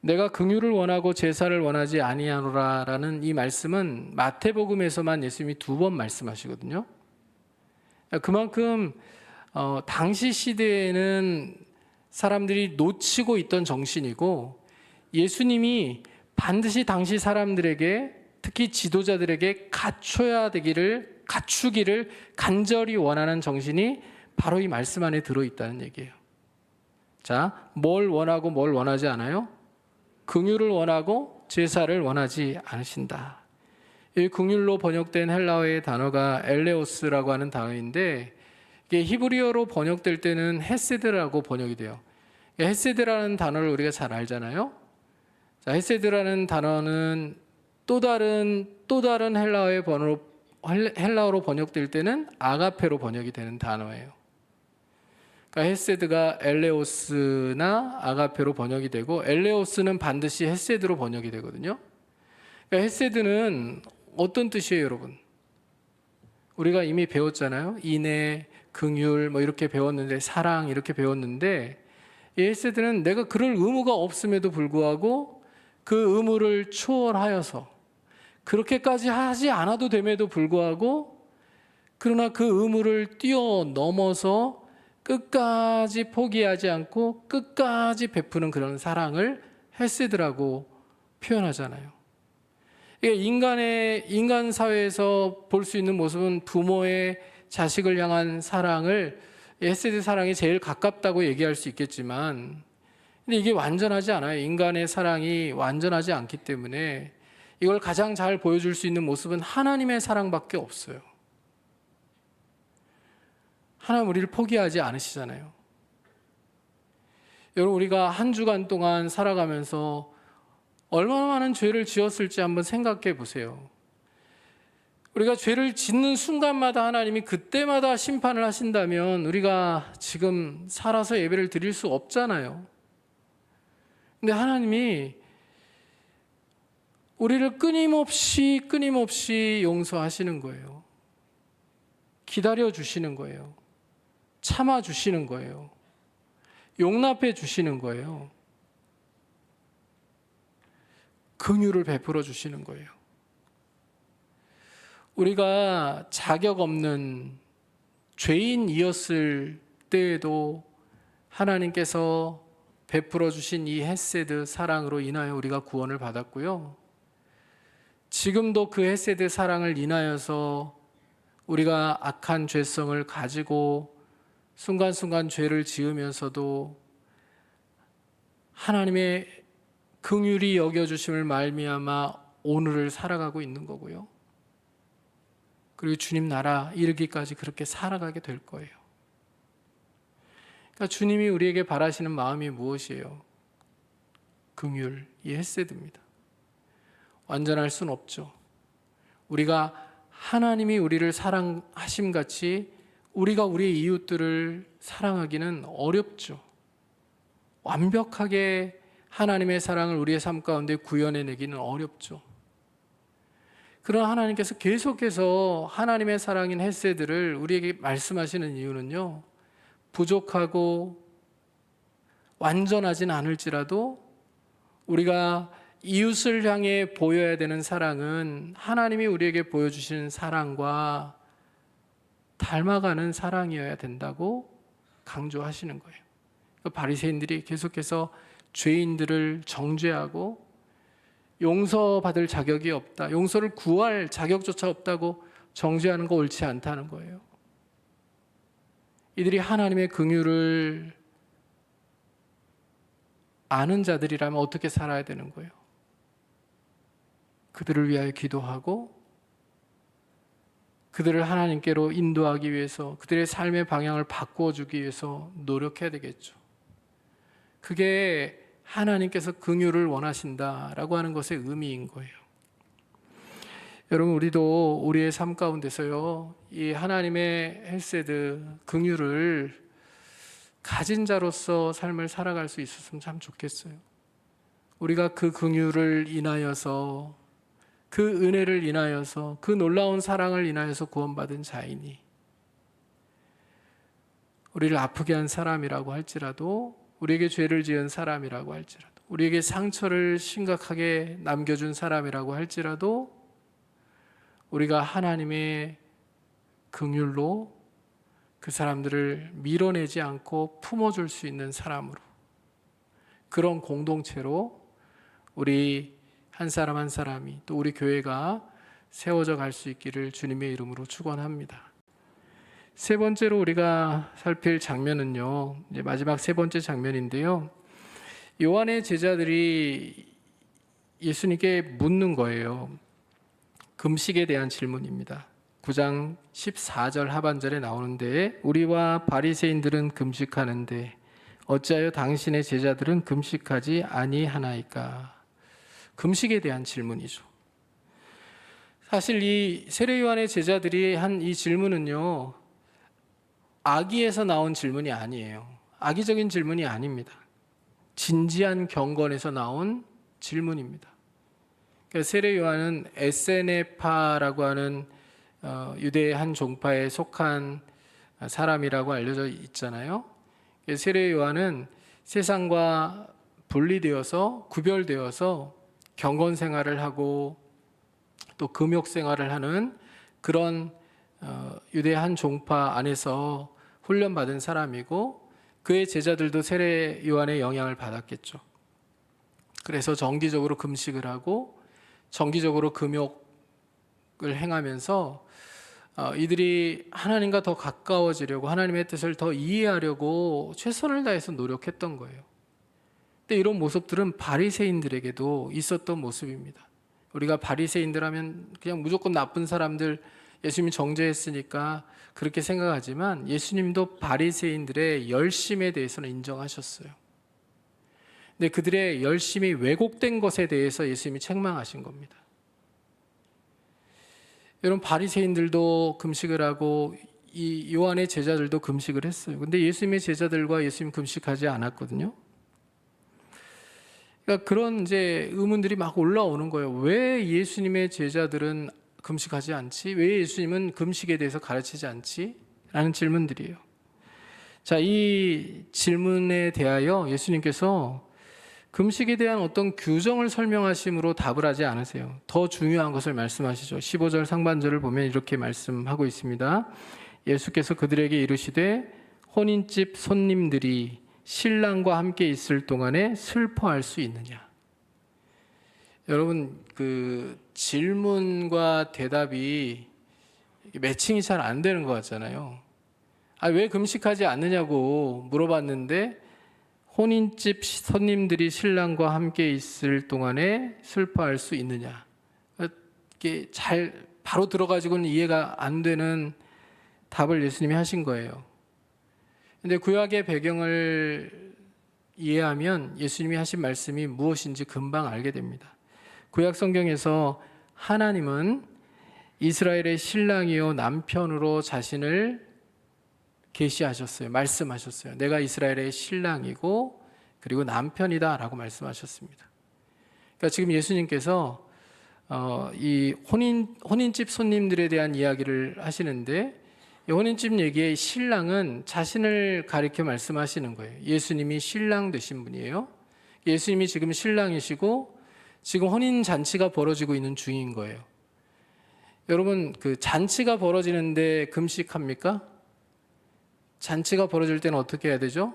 내가 긍휼을 원하고 제사를 원하지 아니하노라라는 이 말씀은 마태복음에서만 예수님이 2번 말씀하시거든요. 그만큼 당시 시대에는 사람들이 놓치고 있던 정신이고 예수님이 반드시 당시 사람들에게 특히 지도자들에게 갖추기를 간절히 원하는 정신이 바로 이 말씀 안에 들어있다는 얘기예요. 자, 뭘 원하고 뭘 원하지 않아요? 긍휼을 원하고 제사를 원하지 않으신다. 이 긍휼로 번역된 헬라어의 단어가 엘레오스라고 하는 단어인데 이게 히브리어로 번역될 때는 헤세드라고 번역이 돼요. 헤세드라는 단어를 우리가 잘 알잖아요. 자, 헤세드라는 단어는 또 다른 헬라어로 번역될 때는 아가페로 번역이 되는 단어예요. 그러니까 헤세드가 엘레오스나 아가페로 번역이 되고 엘레오스는 반드시 헤세드로 번역이 되거든요. 그러니까 헤세드는 어떤 뜻이에요, 여러분? 우리가 이미 배웠잖아요. 인애, 긍휼 뭐 이렇게 배웠는데 사랑 이렇게 배웠는데 이 헤세드는 내가 그럴 의무가 없음에도 불구하고 그 의무를 초월하여서 그렇게까지 하지 않아도 됨에도 불구하고 그러나 그 의무를 뛰어넘어서 끝까지 포기하지 않고 끝까지 베푸는 그런 사랑을 헤세드라고 표현하잖아요. 인간 사회에서 볼 수 있는 모습은 부모의 자식을 향한 사랑을 헤세드 사랑이 제일 가깝다고 얘기할 수 있겠지만 근데 이게 완전하지 않아요. 인간의 사랑이 완전하지 않기 때문에 이걸 가장 잘 보여줄 수 있는 모습은 하나님의 사랑밖에 없어요. 하나님 우리를 포기하지 않으시잖아요. 여러분 우리가 한 주간 동안 살아가면서 얼마나 많은 죄를 지었을지 한번 생각해 보세요. 우리가 죄를 짓는 순간마다 하나님이 그때마다 심판을 하신다면 우리가 지금 살아서 예배를 드릴 수 없잖아요. 근데 하나님이 우리를 끊임없이 용서하시는 거예요. 기다려 주시는 거예요. 참아 주시는 거예요. 용납해 주시는 거예요. 긍휼을 베풀어 주시는 거예요. 우리가 자격 없는 죄인이었을 때에도 하나님께서 베풀어 주신 이 헤세드 사랑으로 인하여 우리가 구원을 받았고요. 지금도 그 헤세드 사랑을 인하여서 우리가 악한 죄성을 가지고 순간순간 죄를 지으면서도 하나님의 긍휼히 여겨주심을 말미암아 오늘을 살아가고 있는 거고요. 그리고 주님 나라 이르기까지 그렇게 살아가게 될 거예요. 그러니까 주님이 우리에게 바라시는 마음이 무엇이에요? 긍휼, 이 헤세드입니다. 완전할 수는 없죠. 우리가 하나님이 우리를 사랑하심 같이 우리가 우리의 이웃들을 사랑하기는 어렵죠. 완벽하게 하나님의 사랑을 우리의 삶 가운데 구현해내기는 어렵죠. 그러나 하나님께서 계속해서 하나님의 사랑인 헤세드를 우리에게 말씀하시는 이유는요, 부족하고 완전하진 않을지라도 우리가 이웃을 향해 보여야 되는 사랑은 하나님이 우리에게 보여주시는 사랑과 닮아가는 사랑이어야 된다고 강조하시는 거예요. 바리새인들이 계속해서 죄인들을 정죄하고 용서받을 자격이 없다, 용서를 구할 자격조차 없다고 정죄하는 거 옳지 않다는 거예요. 이들이 하나님의 긍휼을 아는 자들이라면 어떻게 살아야 되는 거예요? 그들을 위하여 기도하고 그들을 하나님께로 인도하기 위해서, 그들의 삶의 방향을 바꾸어 주기 위해서 노력해야 되겠죠. 그게 하나님께서 긍휼을 원하신다라고 하는 것의 의미인 거예요. 여러분, 우리도 우리의 삶 가운데서요, 이 하나님의 헤세드, 긍휼을 가진 자로서 삶을 살아갈 수 있었으면 참 좋겠어요. 우리가 그 긍휼을 인하여서, 그 은혜를 인하여서, 그 놀라운 사랑을 인하여서 구원받은 자이니, 우리를 아프게 한 사람이라고 할지라도, 우리에게 죄를 지은 사람이라고 할지라도, 우리에게 상처를 심각하게 남겨준 사람이라고 할지라도 우리가 하나님의 긍휼로 그 사람들을 밀어내지 않고 품어줄 수 있는 사람으로, 그런 공동체로 우리 한 사람 한 사람이, 또 우리 교회가 세워져 갈 수 있기를 주님의 이름으로 축원합니다. 세 번째로 우리가 살필 장면은요, 이제 마지막 세 번째 장면인데요, 요한의 제자들이 예수님께 묻는 거예요. 금식에 대한 질문입니다. 9장 14절 하반절에 나오는데, 우리와 바리새인들은 금식하는데 어찌하여 당신의 제자들은 금식하지 아니하나이까? 금식에 대한 질문이죠. 사실 이 세례 요한의 제자들이 한 이 질문은요, 악의에서 나온 질문이 아니에요. 악의적인 질문이 아닙니다. 진지한 경건에서 나온 질문입니다. 그러니까 세례 요한은 에세네파라고 하는 유대의 한 종파에 속한 사람이라고 알려져 있잖아요. 세례 요한은 세상과 분리되어서, 구별되어서 경건 생활을 하고 또 금욕 생활을 하는 그런 유대 한 종파 안에서 훈련받은 사람이고, 그의 제자들도 세례 요한의 영향을 받았겠죠. 그래서 정기적으로 금식을 하고 정기적으로 금욕을 행하면서 이들이 하나님과 더 가까워지려고, 하나님의 뜻을 더 이해하려고 최선을 다해서 노력했던 거예요. 근데 이런 모습들은 바리새인들에게도 있었던 모습입니다. 우리가 바리새인들 하면 그냥 무조건 나쁜 사람들, 예수님이 정죄했으니까 그렇게 생각하지만 예수님도 바리새인들의 열심에 대해서는 인정하셨어요. 근데 그들의 열심이 왜곡된 것에 대해서 예수님이 책망하신 겁니다. 여러분, 바리새인들도 금식을 하고 이 요한의 제자들도 금식을 했어요. 근데 예수님의 제자들과 예수님 금식하지 않았거든요. 그러니까 그런 이제 의문들이 막 올라오는 거예요. 왜 예수님의 제자들은 금식하지 않지? 왜 예수님은 금식에 대해서 가르치지 않지? 라는 질문들이에요. 자, 이 질문에 대하여 예수님께서 금식에 대한 어떤 규정을 설명하심으로 답을 하지 않으세요. 더 중요한 것을 말씀하시죠. 15절 상반절을 보면 이렇게 말씀하고 있습니다. 예수께서 그들에게 이르시되 혼인집 손님들이 신랑과 함께 있을 동안에 슬퍼할 수 있느냐? 여러분, 그 질문과 대답이 매칭이 잘 안 되는 것 같잖아요. 왜 금식하지 않느냐고 물어봤는데 혼인집 손님들이 신랑과 함께 있을 동안에 슬퍼할 수 있느냐. 이게 잘 바로 들어가지고는 이해가 안 되는 답을 예수님이 하신 거예요. 근데 구약의 배경을 이해하면 예수님이 하신 말씀이 무엇인지 금방 알게 됩니다. 구약 성경에서 하나님은 이스라엘의 신랑이요 남편으로 자신을 계시하셨어요. 말씀하셨어요. 내가 이스라엘의 신랑이고 그리고 남편이다라고 말씀하셨습니다. 그러니까 지금 예수님께서 이 혼인집 손님들에 대한 이야기를 하시는데 이 혼인집 얘기의 신랑은 자신을 가리켜 말씀하시는 거예요. 예수님이 신랑 되신 분이에요. 예수님이 지금 신랑이시고 지금 혼인 잔치가 벌어지고 있는 중인 거예요. 여러분, 그 잔치가 벌어지는데 금식합니까? 잔치가 벌어질 때는 어떻게 해야 되죠?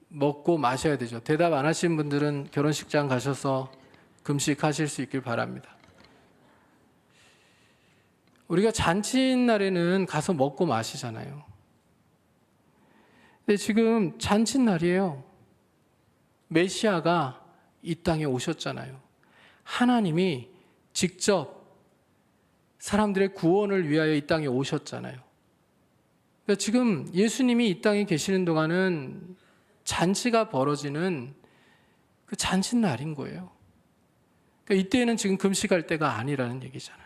먹고 마셔야 되죠. 대답 안 하신 분들은 결혼식장 가셔서 금식하실 수 있길 바랍니다. 우리가 잔치인 날에는 가서 먹고 마시잖아요. 근데 지금 잔치 날이에요. 메시아가 이 땅에 오셨잖아요. 하나님이 직접 사람들의 구원을 위하여 이 땅에 오셨잖아요. 그러니까 지금 예수님이 이 땅에 계시는 동안은 잔치가 벌어지는 그 잔치 날인 거예요. 그러니까 이때는 지금 금식할 때가 아니라는 얘기잖아요.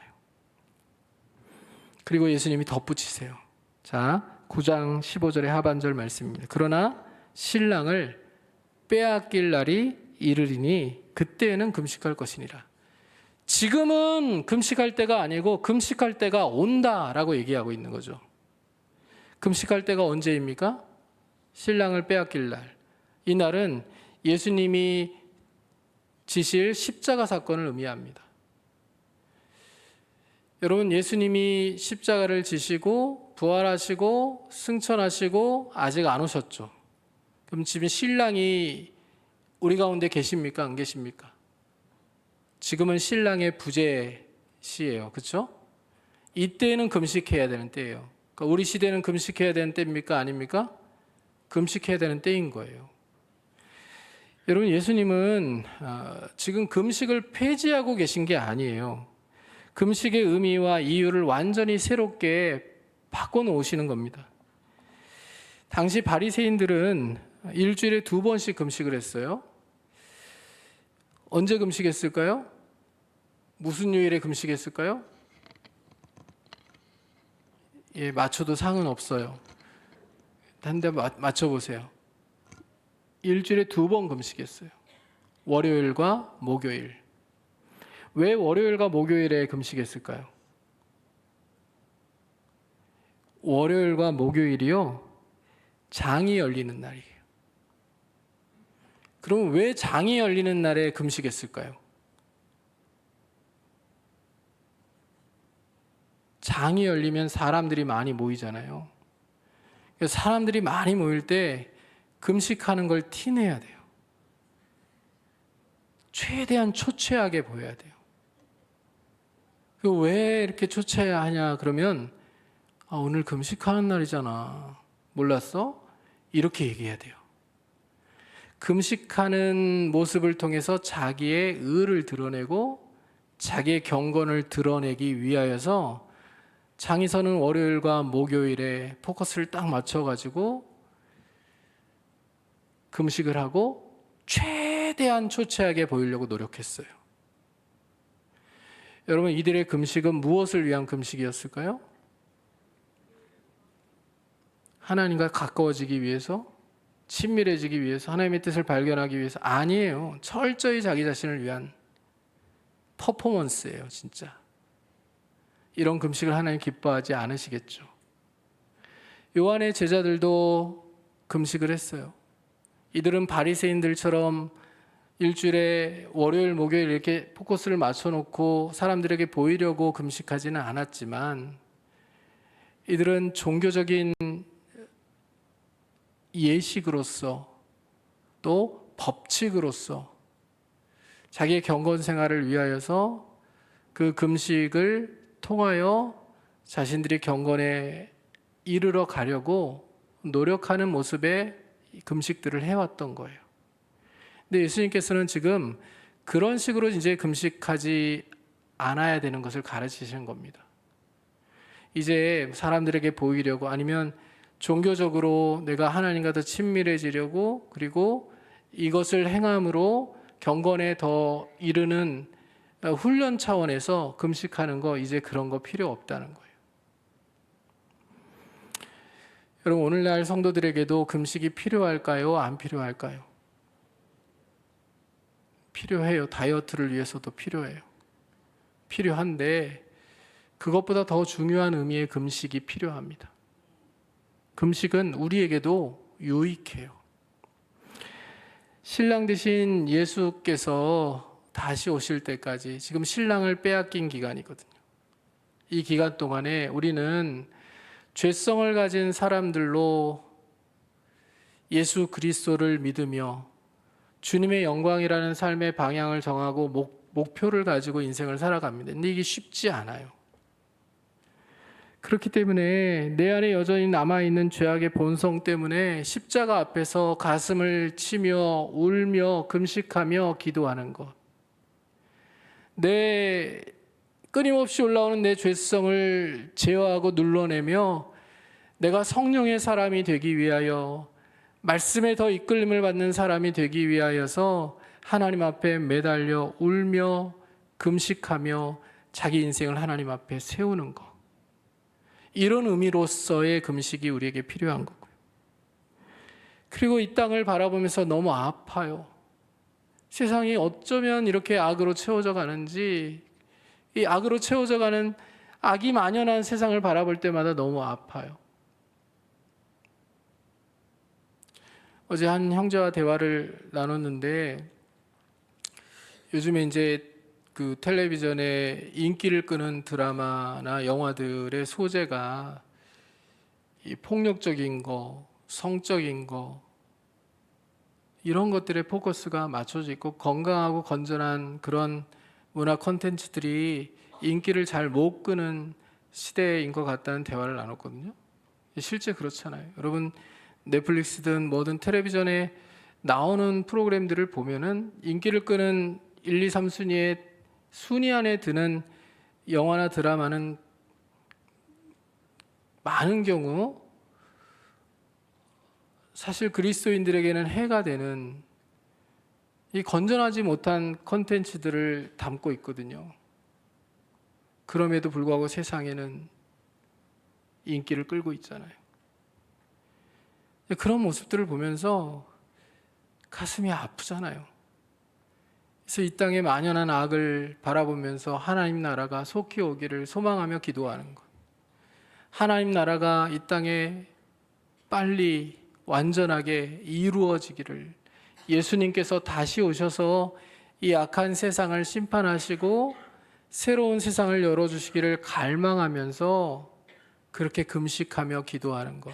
그리고 예수님이 덧붙이세요. 자, 9장 15절의 하반절 말씀입니다. 그러나 신랑을 빼앗길 날이 이르리니 그때에는 금식할 것이니라. 지금은 금식할 때가 아니고 금식할 때가 온다라고 얘기하고 있는 거죠. 금식할 때가 언제입니까? 신랑을 빼앗길 날. 이 날은 예수님이 지실 십자가 사건을 의미합니다. 여러분, 예수님이 십자가를 지시고 부활하시고 승천하시고 아직 안 오셨죠. 그럼 지금 신랑이 우리 가운데 계십니까? 안 계십니까? 지금은 신랑의 부재 시예요. 그렇죠? 이때는 금식해야 되는 때예요. 그러니까 우리 시대는 금식해야 되는 때입니까? 아닙니까? 금식해야 되는 때인 거예요. 여러분, 예수님은 지금 금식을 폐지하고 계신 게 아니에요. 금식의 의미와 이유를 완전히 새롭게 바꿔놓으시는 겁니다. 당시 바리새인들은 일주일에 2번씩 금식을 했어요. 언제 금식했을까요? 무슨 요일에 금식했을까요? 맞춰도 상은 없어요. 한 대 맞춰보세요. 일주일에 2번 금식했어요. 월요일과 목요일. 왜 월요일과 목요일에 금식했을까요? 월요일과 목요일이요, 장이 열리는 날이에요. 그럼 왜 장이 열리는 날에 금식했을까요? 장이 열리면 사람들이 많이 모이잖아요. 사람들이 많이 모일 때 금식하는 걸 티내야 돼요. 최대한 초췌하게 보여야 돼요. 왜 이렇게 초췌해야 하냐 그러면 오늘 금식하는 날이잖아. 몰랐어? 이렇게 얘기해야 돼요. 금식하는 모습을 통해서 자기의 의를 드러내고 자기의 경건을 드러내기 위하여서 장이서는 월요일과 목요일에 포커스를 딱 맞춰가지고 금식을 하고 최대한 초췌하게 보이려고 노력했어요. 여러분, 이들의 금식은 무엇을 위한 금식이었을까요? 하나님과 가까워지기 위해서, 친밀해지기 위해서, 하나님의 뜻을 발견하기 위해서? 아니에요. 철저히 자기 자신을 위한 퍼포먼스예요, 진짜. 이런 금식을 하나님 기뻐하지 않으시겠죠. 요한의 제자들도 금식을 했어요. 이들은 바리새인들처럼 일주일에 월요일, 목요일 이렇게 포커스를 맞춰놓고 사람들에게 보이려고 금식하지는 않았지만 이들은 종교적인 예식으로서 또 법칙으로서 자기의 경건 생활을 위하여서 그 금식을 통하여 자신들이 경건에 이르러 가려고 노력하는 모습의 금식들을 해왔던 거예요. 근데 예수님께서는 지금 그런 식으로 이제 금식하지 않아야 되는 것을 가르치시는 겁니다. 이제 사람들에게 보이려고, 아니면 종교적으로 내가 하나님과 더 친밀해지려고, 그리고 이것을 행함으로 경건에 더 이르는 훈련 차원에서 금식하는 거, 이제 그런 거 필요 없다는 거예요. 여러분, 오늘날 성도들에게도 금식이 필요할까요? 안 필요할까요? 필요해요. 다이어트를 위해서도 필요해요. 필요한데 그것보다 더 중요한 의미의 금식이 필요합니다. 금식은 우리에게도 유익해요. 신랑 되신 예수께서 다시 오실 때까지 지금 신랑을 빼앗긴 기간이거든요. 이 기간 동안에 우리는 죄성을 가진 사람들로 예수 그리스도를 믿으며 주님의 영광이라는 삶의 방향을 정하고 목표를 가지고 인생을 살아갑니다. 근데 이게 쉽지 않아요. 그렇기 때문에 내 안에 여전히 남아있는 죄악의 본성 때문에 십자가 앞에서 가슴을 치며 울며 금식하며 기도하는 것, 내 끊임없이 올라오는 내 죄성을 제어하고 눌러내며 내가 성령의 사람이 되기 위하여, 말씀에 더 이끌림을 받는 사람이 되기 위하여서 하나님 앞에 매달려 울며 금식하며 자기 인생을 하나님 앞에 세우는 것, 이런 의미로서의 금식이 우리에게 필요한 거고요. 그리고 이 땅을 바라보면서 너무 아파요. 세상이 어쩌면 이렇게 악으로 채워져 가는지, 이 악으로 채워져 가는 악이 만연한 세상을 바라볼 때마다 너무 아파요. 어제 한 형제와 대화를 나눴는데, 요즘에 이제 그 텔레비전에 인기를 끄는 드라마나 영화들의 소재가 이 폭력적인 거, 성적인 거, 이런 것들에 포커스가 맞춰져 있고, 건강하고 건전한 그런 문화 콘텐츠들이 인기를 잘 못 끄는 시대인 것 같다는 대화를 나눴거든요. 실제 그렇잖아요. 여러분, 넷플릭스든 뭐든 텔레비전에 나오는 프로그램들을 보면은 인기를 끄는 1, 2, 3순위의 순위 안에 드는 영화나 드라마는 많은 경우 사실 그리스도인들에게는 해가 되는 이 건전하지 못한 콘텐츠들을 담고 있거든요. 그럼에도 불구하고 세상에는 인기를 끌고 있잖아요. 그런 모습들을 보면서 가슴이 아프잖아요. 그래서 이 땅에 만연한 악을 바라보면서 하나님 나라가 속히 오기를 소망하며 기도하는 것, 하나님 나라가 이 땅에 빨리 완전하게 이루어지기를, 예수님께서 다시 오셔서 이 악한 세상을 심판하시고 새로운 세상을 열어주시기를 갈망하면서 그렇게 금식하며 기도하는 것,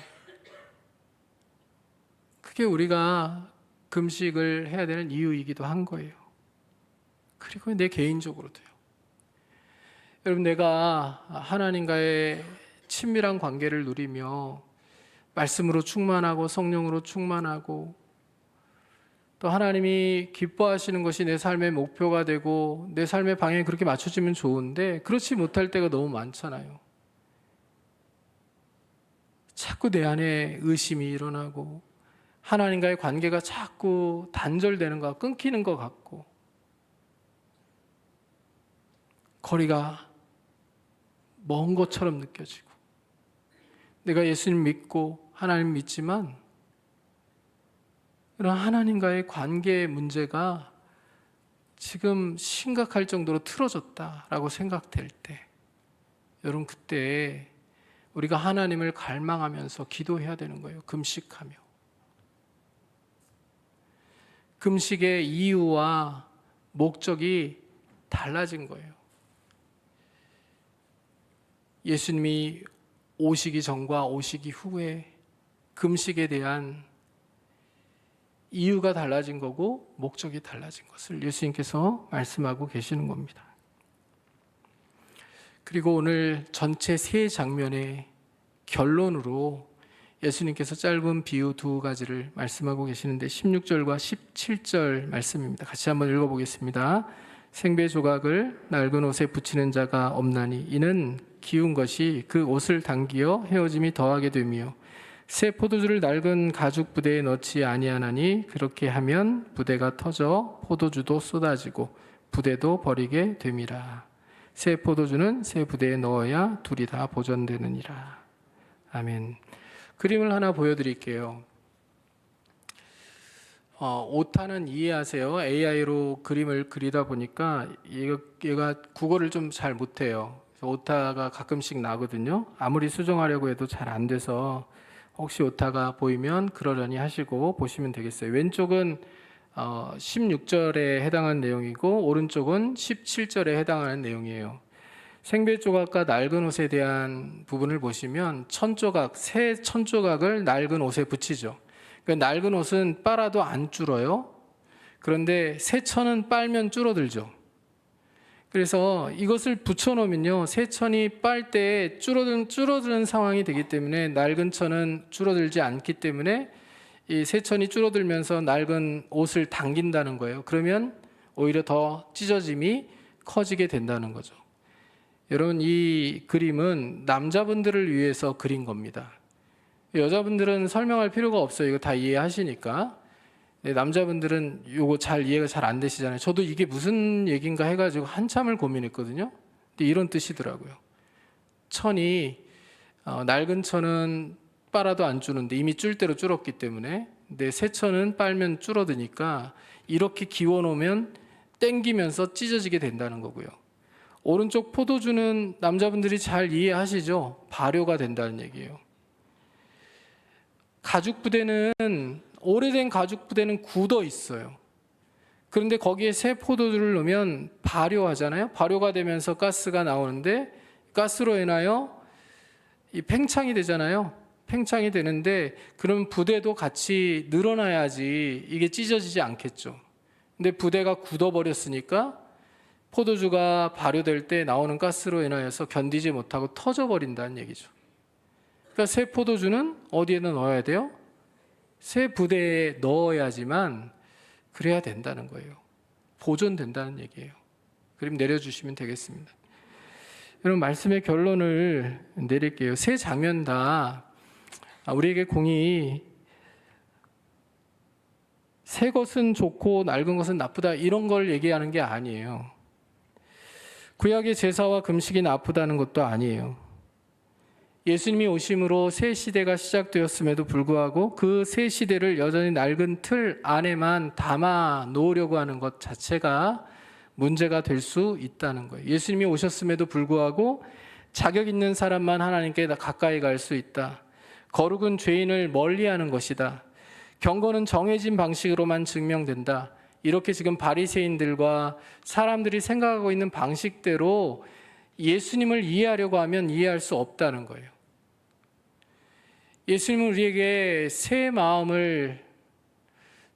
그게 우리가 금식을 해야 되는 이유이기도 한 거예요. 그리고 내 개인적으로도요. 여러분, 내가 하나님과의 친밀한 관계를 누리며 말씀으로 충만하고 성령으로 충만하고 또 하나님이 기뻐하시는 것이 내 삶의 목표가 되고 내 삶의 방향이 그렇게 맞춰지면 좋은데, 그렇지 못할 때가 너무 많잖아요. 자꾸 내 안에 의심이 일어나고 하나님과의 관계가 자꾸 단절되는 것, 끊기는 것 같고 거리가 먼 것처럼 느껴지고, 내가 예수님 믿고 하나님 믿지만 그런 하나님과의 관계의 문제가 지금 심각할 정도로 틀어졌다라고 생각될 때, 여러분, 그때 우리가 하나님을 갈망하면서 기도해야 되는 거예요. 금식하며. 금식의 이유와 목적이 달라진 거예요. 예수님이 오시기 전과 오시기 후에 금식에 대한 이유가 달라진 거고 목적이 달라진 것을 예수님께서 말씀하고 계시는 겁니다. 그리고 오늘 전체 세 장면의 결론으로 예수님께서 짧은 비유 두 가지를 말씀하고 계시는데 16절과 17절 말씀입니다. 같이 한번 읽어보겠습니다. 생배 조각을 낡은 옷에 붙이는 자가 없나니 이는 기운 것이 그 옷을 당기어 헤어짐이 더하게 되며 새 포도주를 낡은 가죽 부대에 넣지 아니하나니 그렇게 하면 부대가 터져 포도주도 쏟아지고 부대도 버리게 됨이라. 새 포도주는 새 부대에 넣어야 둘이 다 보존되느니라. 아멘. 그림을 하나 보여드릴게요. 오타는 이해하세요? AI로 그림을 그리다 보니까 얘가 국어를 좀 잘 못해요. 오타가 가끔씩 나거든요. 아무리 수정하려고 해도 잘 안 돼서 혹시 오타가 보이면 그러려니 하시고 보시면 되겠어요. 왼쪽은 16절에 해당하는 내용이고 오른쪽은 17절에 해당하는 내용이에요. 생배 조각과 낡은 옷에 대한 부분을 보시면 새 천조각을 낡은 옷에 붙이죠. 그러니까 낡은 옷은 빨아도 안 줄어요. 그런데 새 천은 빨면 줄어들죠. 그래서 이것을 붙여놓으면요, 새 천이 빨 때 줄어드는 상황이 되기 때문에 낡은 천은 줄어들지 않기 때문에 이 새 천이 줄어들면서 낡은 옷을 당긴다는 거예요. 그러면 오히려 더 찢어짐이 커지게 된다는 거죠. 여러분, 이 그림은 남자분들을 위해서 그린 겁니다. 여자분들은 설명할 필요가 없어요. 이거 다 이해하시니까. 남자분들은 이거 이해가 잘 안 되시잖아요. 저도 이게 무슨 얘기인가 해가지고 한참을 고민했거든요. 근데 이런 뜻이더라고요. 낡은 천은 빨아도 안 주는데 이미 줄 대로 줄었기 때문에, 근데 새 천은 빨면 줄어드니까 이렇게 기워놓으면 땡기면서 찢어지게 된다는 거고요. 오른쪽 포도주는 남자분들이 잘 이해하시죠? 발효가 된다는 얘기예요. 오래된 가죽 부대는 굳어 있어요. 그런데 거기에 새 포도주를 넣으면 발효하잖아요. 발효가 되면서 가스가 나오는데 가스로 인하여 이 팽창이 되잖아요. 팽창이 되는데 그럼 부대도 같이 늘어나야지 이게 찢어지지 않겠죠. 근데 부대가 굳어버렸으니까 포도주가 발효될 때 나오는 가스로 인하여서 견디지 못하고 터져버린다는 얘기죠. 그러니까 새 포도주는 어디에다 넣어야 돼요? 새 부대에 넣어야지만 그래야 된다는 거예요. 보존된다는 얘기예요. 그림 내려주시면 되겠습니다. 여러분, 말씀의 결론을 내릴게요. 세 장면 다 우리에게 공이 새 것은 좋고 낡은 것은 나쁘다 이런 걸 얘기하는 게 아니에요. 구약의 제사와 금식이 나쁘다는 것도 아니에요. 예수님이 오심으로 새 시대가 시작되었음에도 불구하고 그 새 시대를 여전히 낡은 틀 안에만 담아 놓으려고 하는 것 자체가 문제가 될 수 있다는 거예요. 예수님이 오셨음에도 불구하고 자격 있는 사람만 하나님께 가까이 갈 수 있다. 거룩은 죄인을 멀리하는 것이다. 경건은 정해진 방식으로만 증명된다. 이렇게 지금 바리새인들과 사람들이 생각하고 있는 방식대로 예수님을 이해하려고 하면 이해할 수 없다는 거예요. 예수님은 우리에게 새 마음을,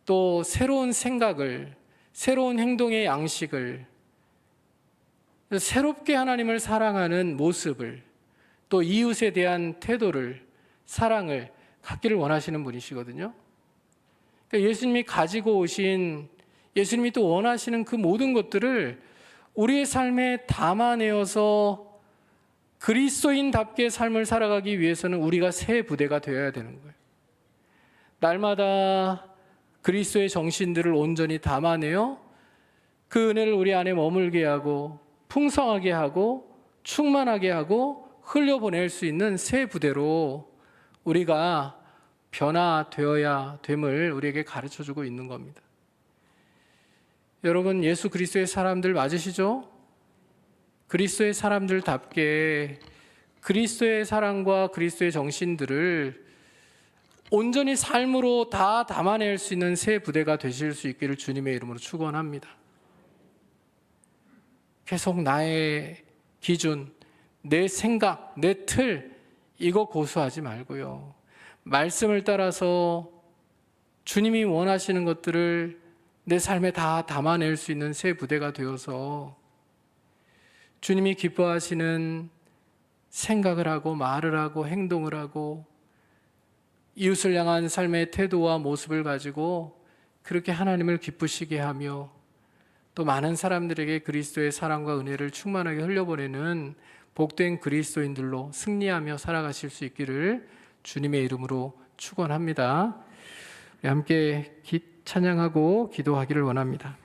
또 새로운 생각을, 새로운 행동의 양식을, 새롭게 하나님을 사랑하는 모습을, 또 이웃에 대한 태도를, 사랑을 갖기를 원하시는 분이시거든요. 그러니까 예수님이 또 원하시는 그 모든 것들을 우리의 삶에 담아내어서 그리스도인답게 삶을 살아가기 위해서는 우리가 새 부대가 되어야 되는 거예요. 날마다 그리스도의 정신들을 온전히 담아내어 그 은혜를 우리 안에 머물게 하고 풍성하게 하고 충만하게 하고 흘려보낼 수 있는 새 부대로 우리가 변화되어야 됨을 우리에게 가르쳐주고 있는 겁니다. 여러분, 예수 그리스도의 사람들 맞으시죠? 그리스도의 사람들답게 그리스도의 사랑과 그리스도의 정신들을 온전히 삶으로 다 담아낼 수 있는 새 부대가 되실 수 있기를 주님의 이름으로 축원합니다. 계속 나의 기준, 내 생각, 내 틀 이거 고수하지 말고요. 말씀을 따라서 주님이 원하시는 것들을 내 삶에 다 담아낼 수 있는 새 부대가 되어서 주님이 기뻐하시는 생각을 하고 말을 하고 행동을 하고 이웃을 향한 삶의 태도와 모습을 가지고 그렇게 하나님을 기쁘시게 하며 또 많은 사람들에게 그리스도의 사랑과 은혜를 충만하게 흘려보내는 복된 그리스도인들로 승리하며 살아가실 수 있기를 주님의 이름으로 축원합니다. 함께 찬양하고 기도하기를 원합니다.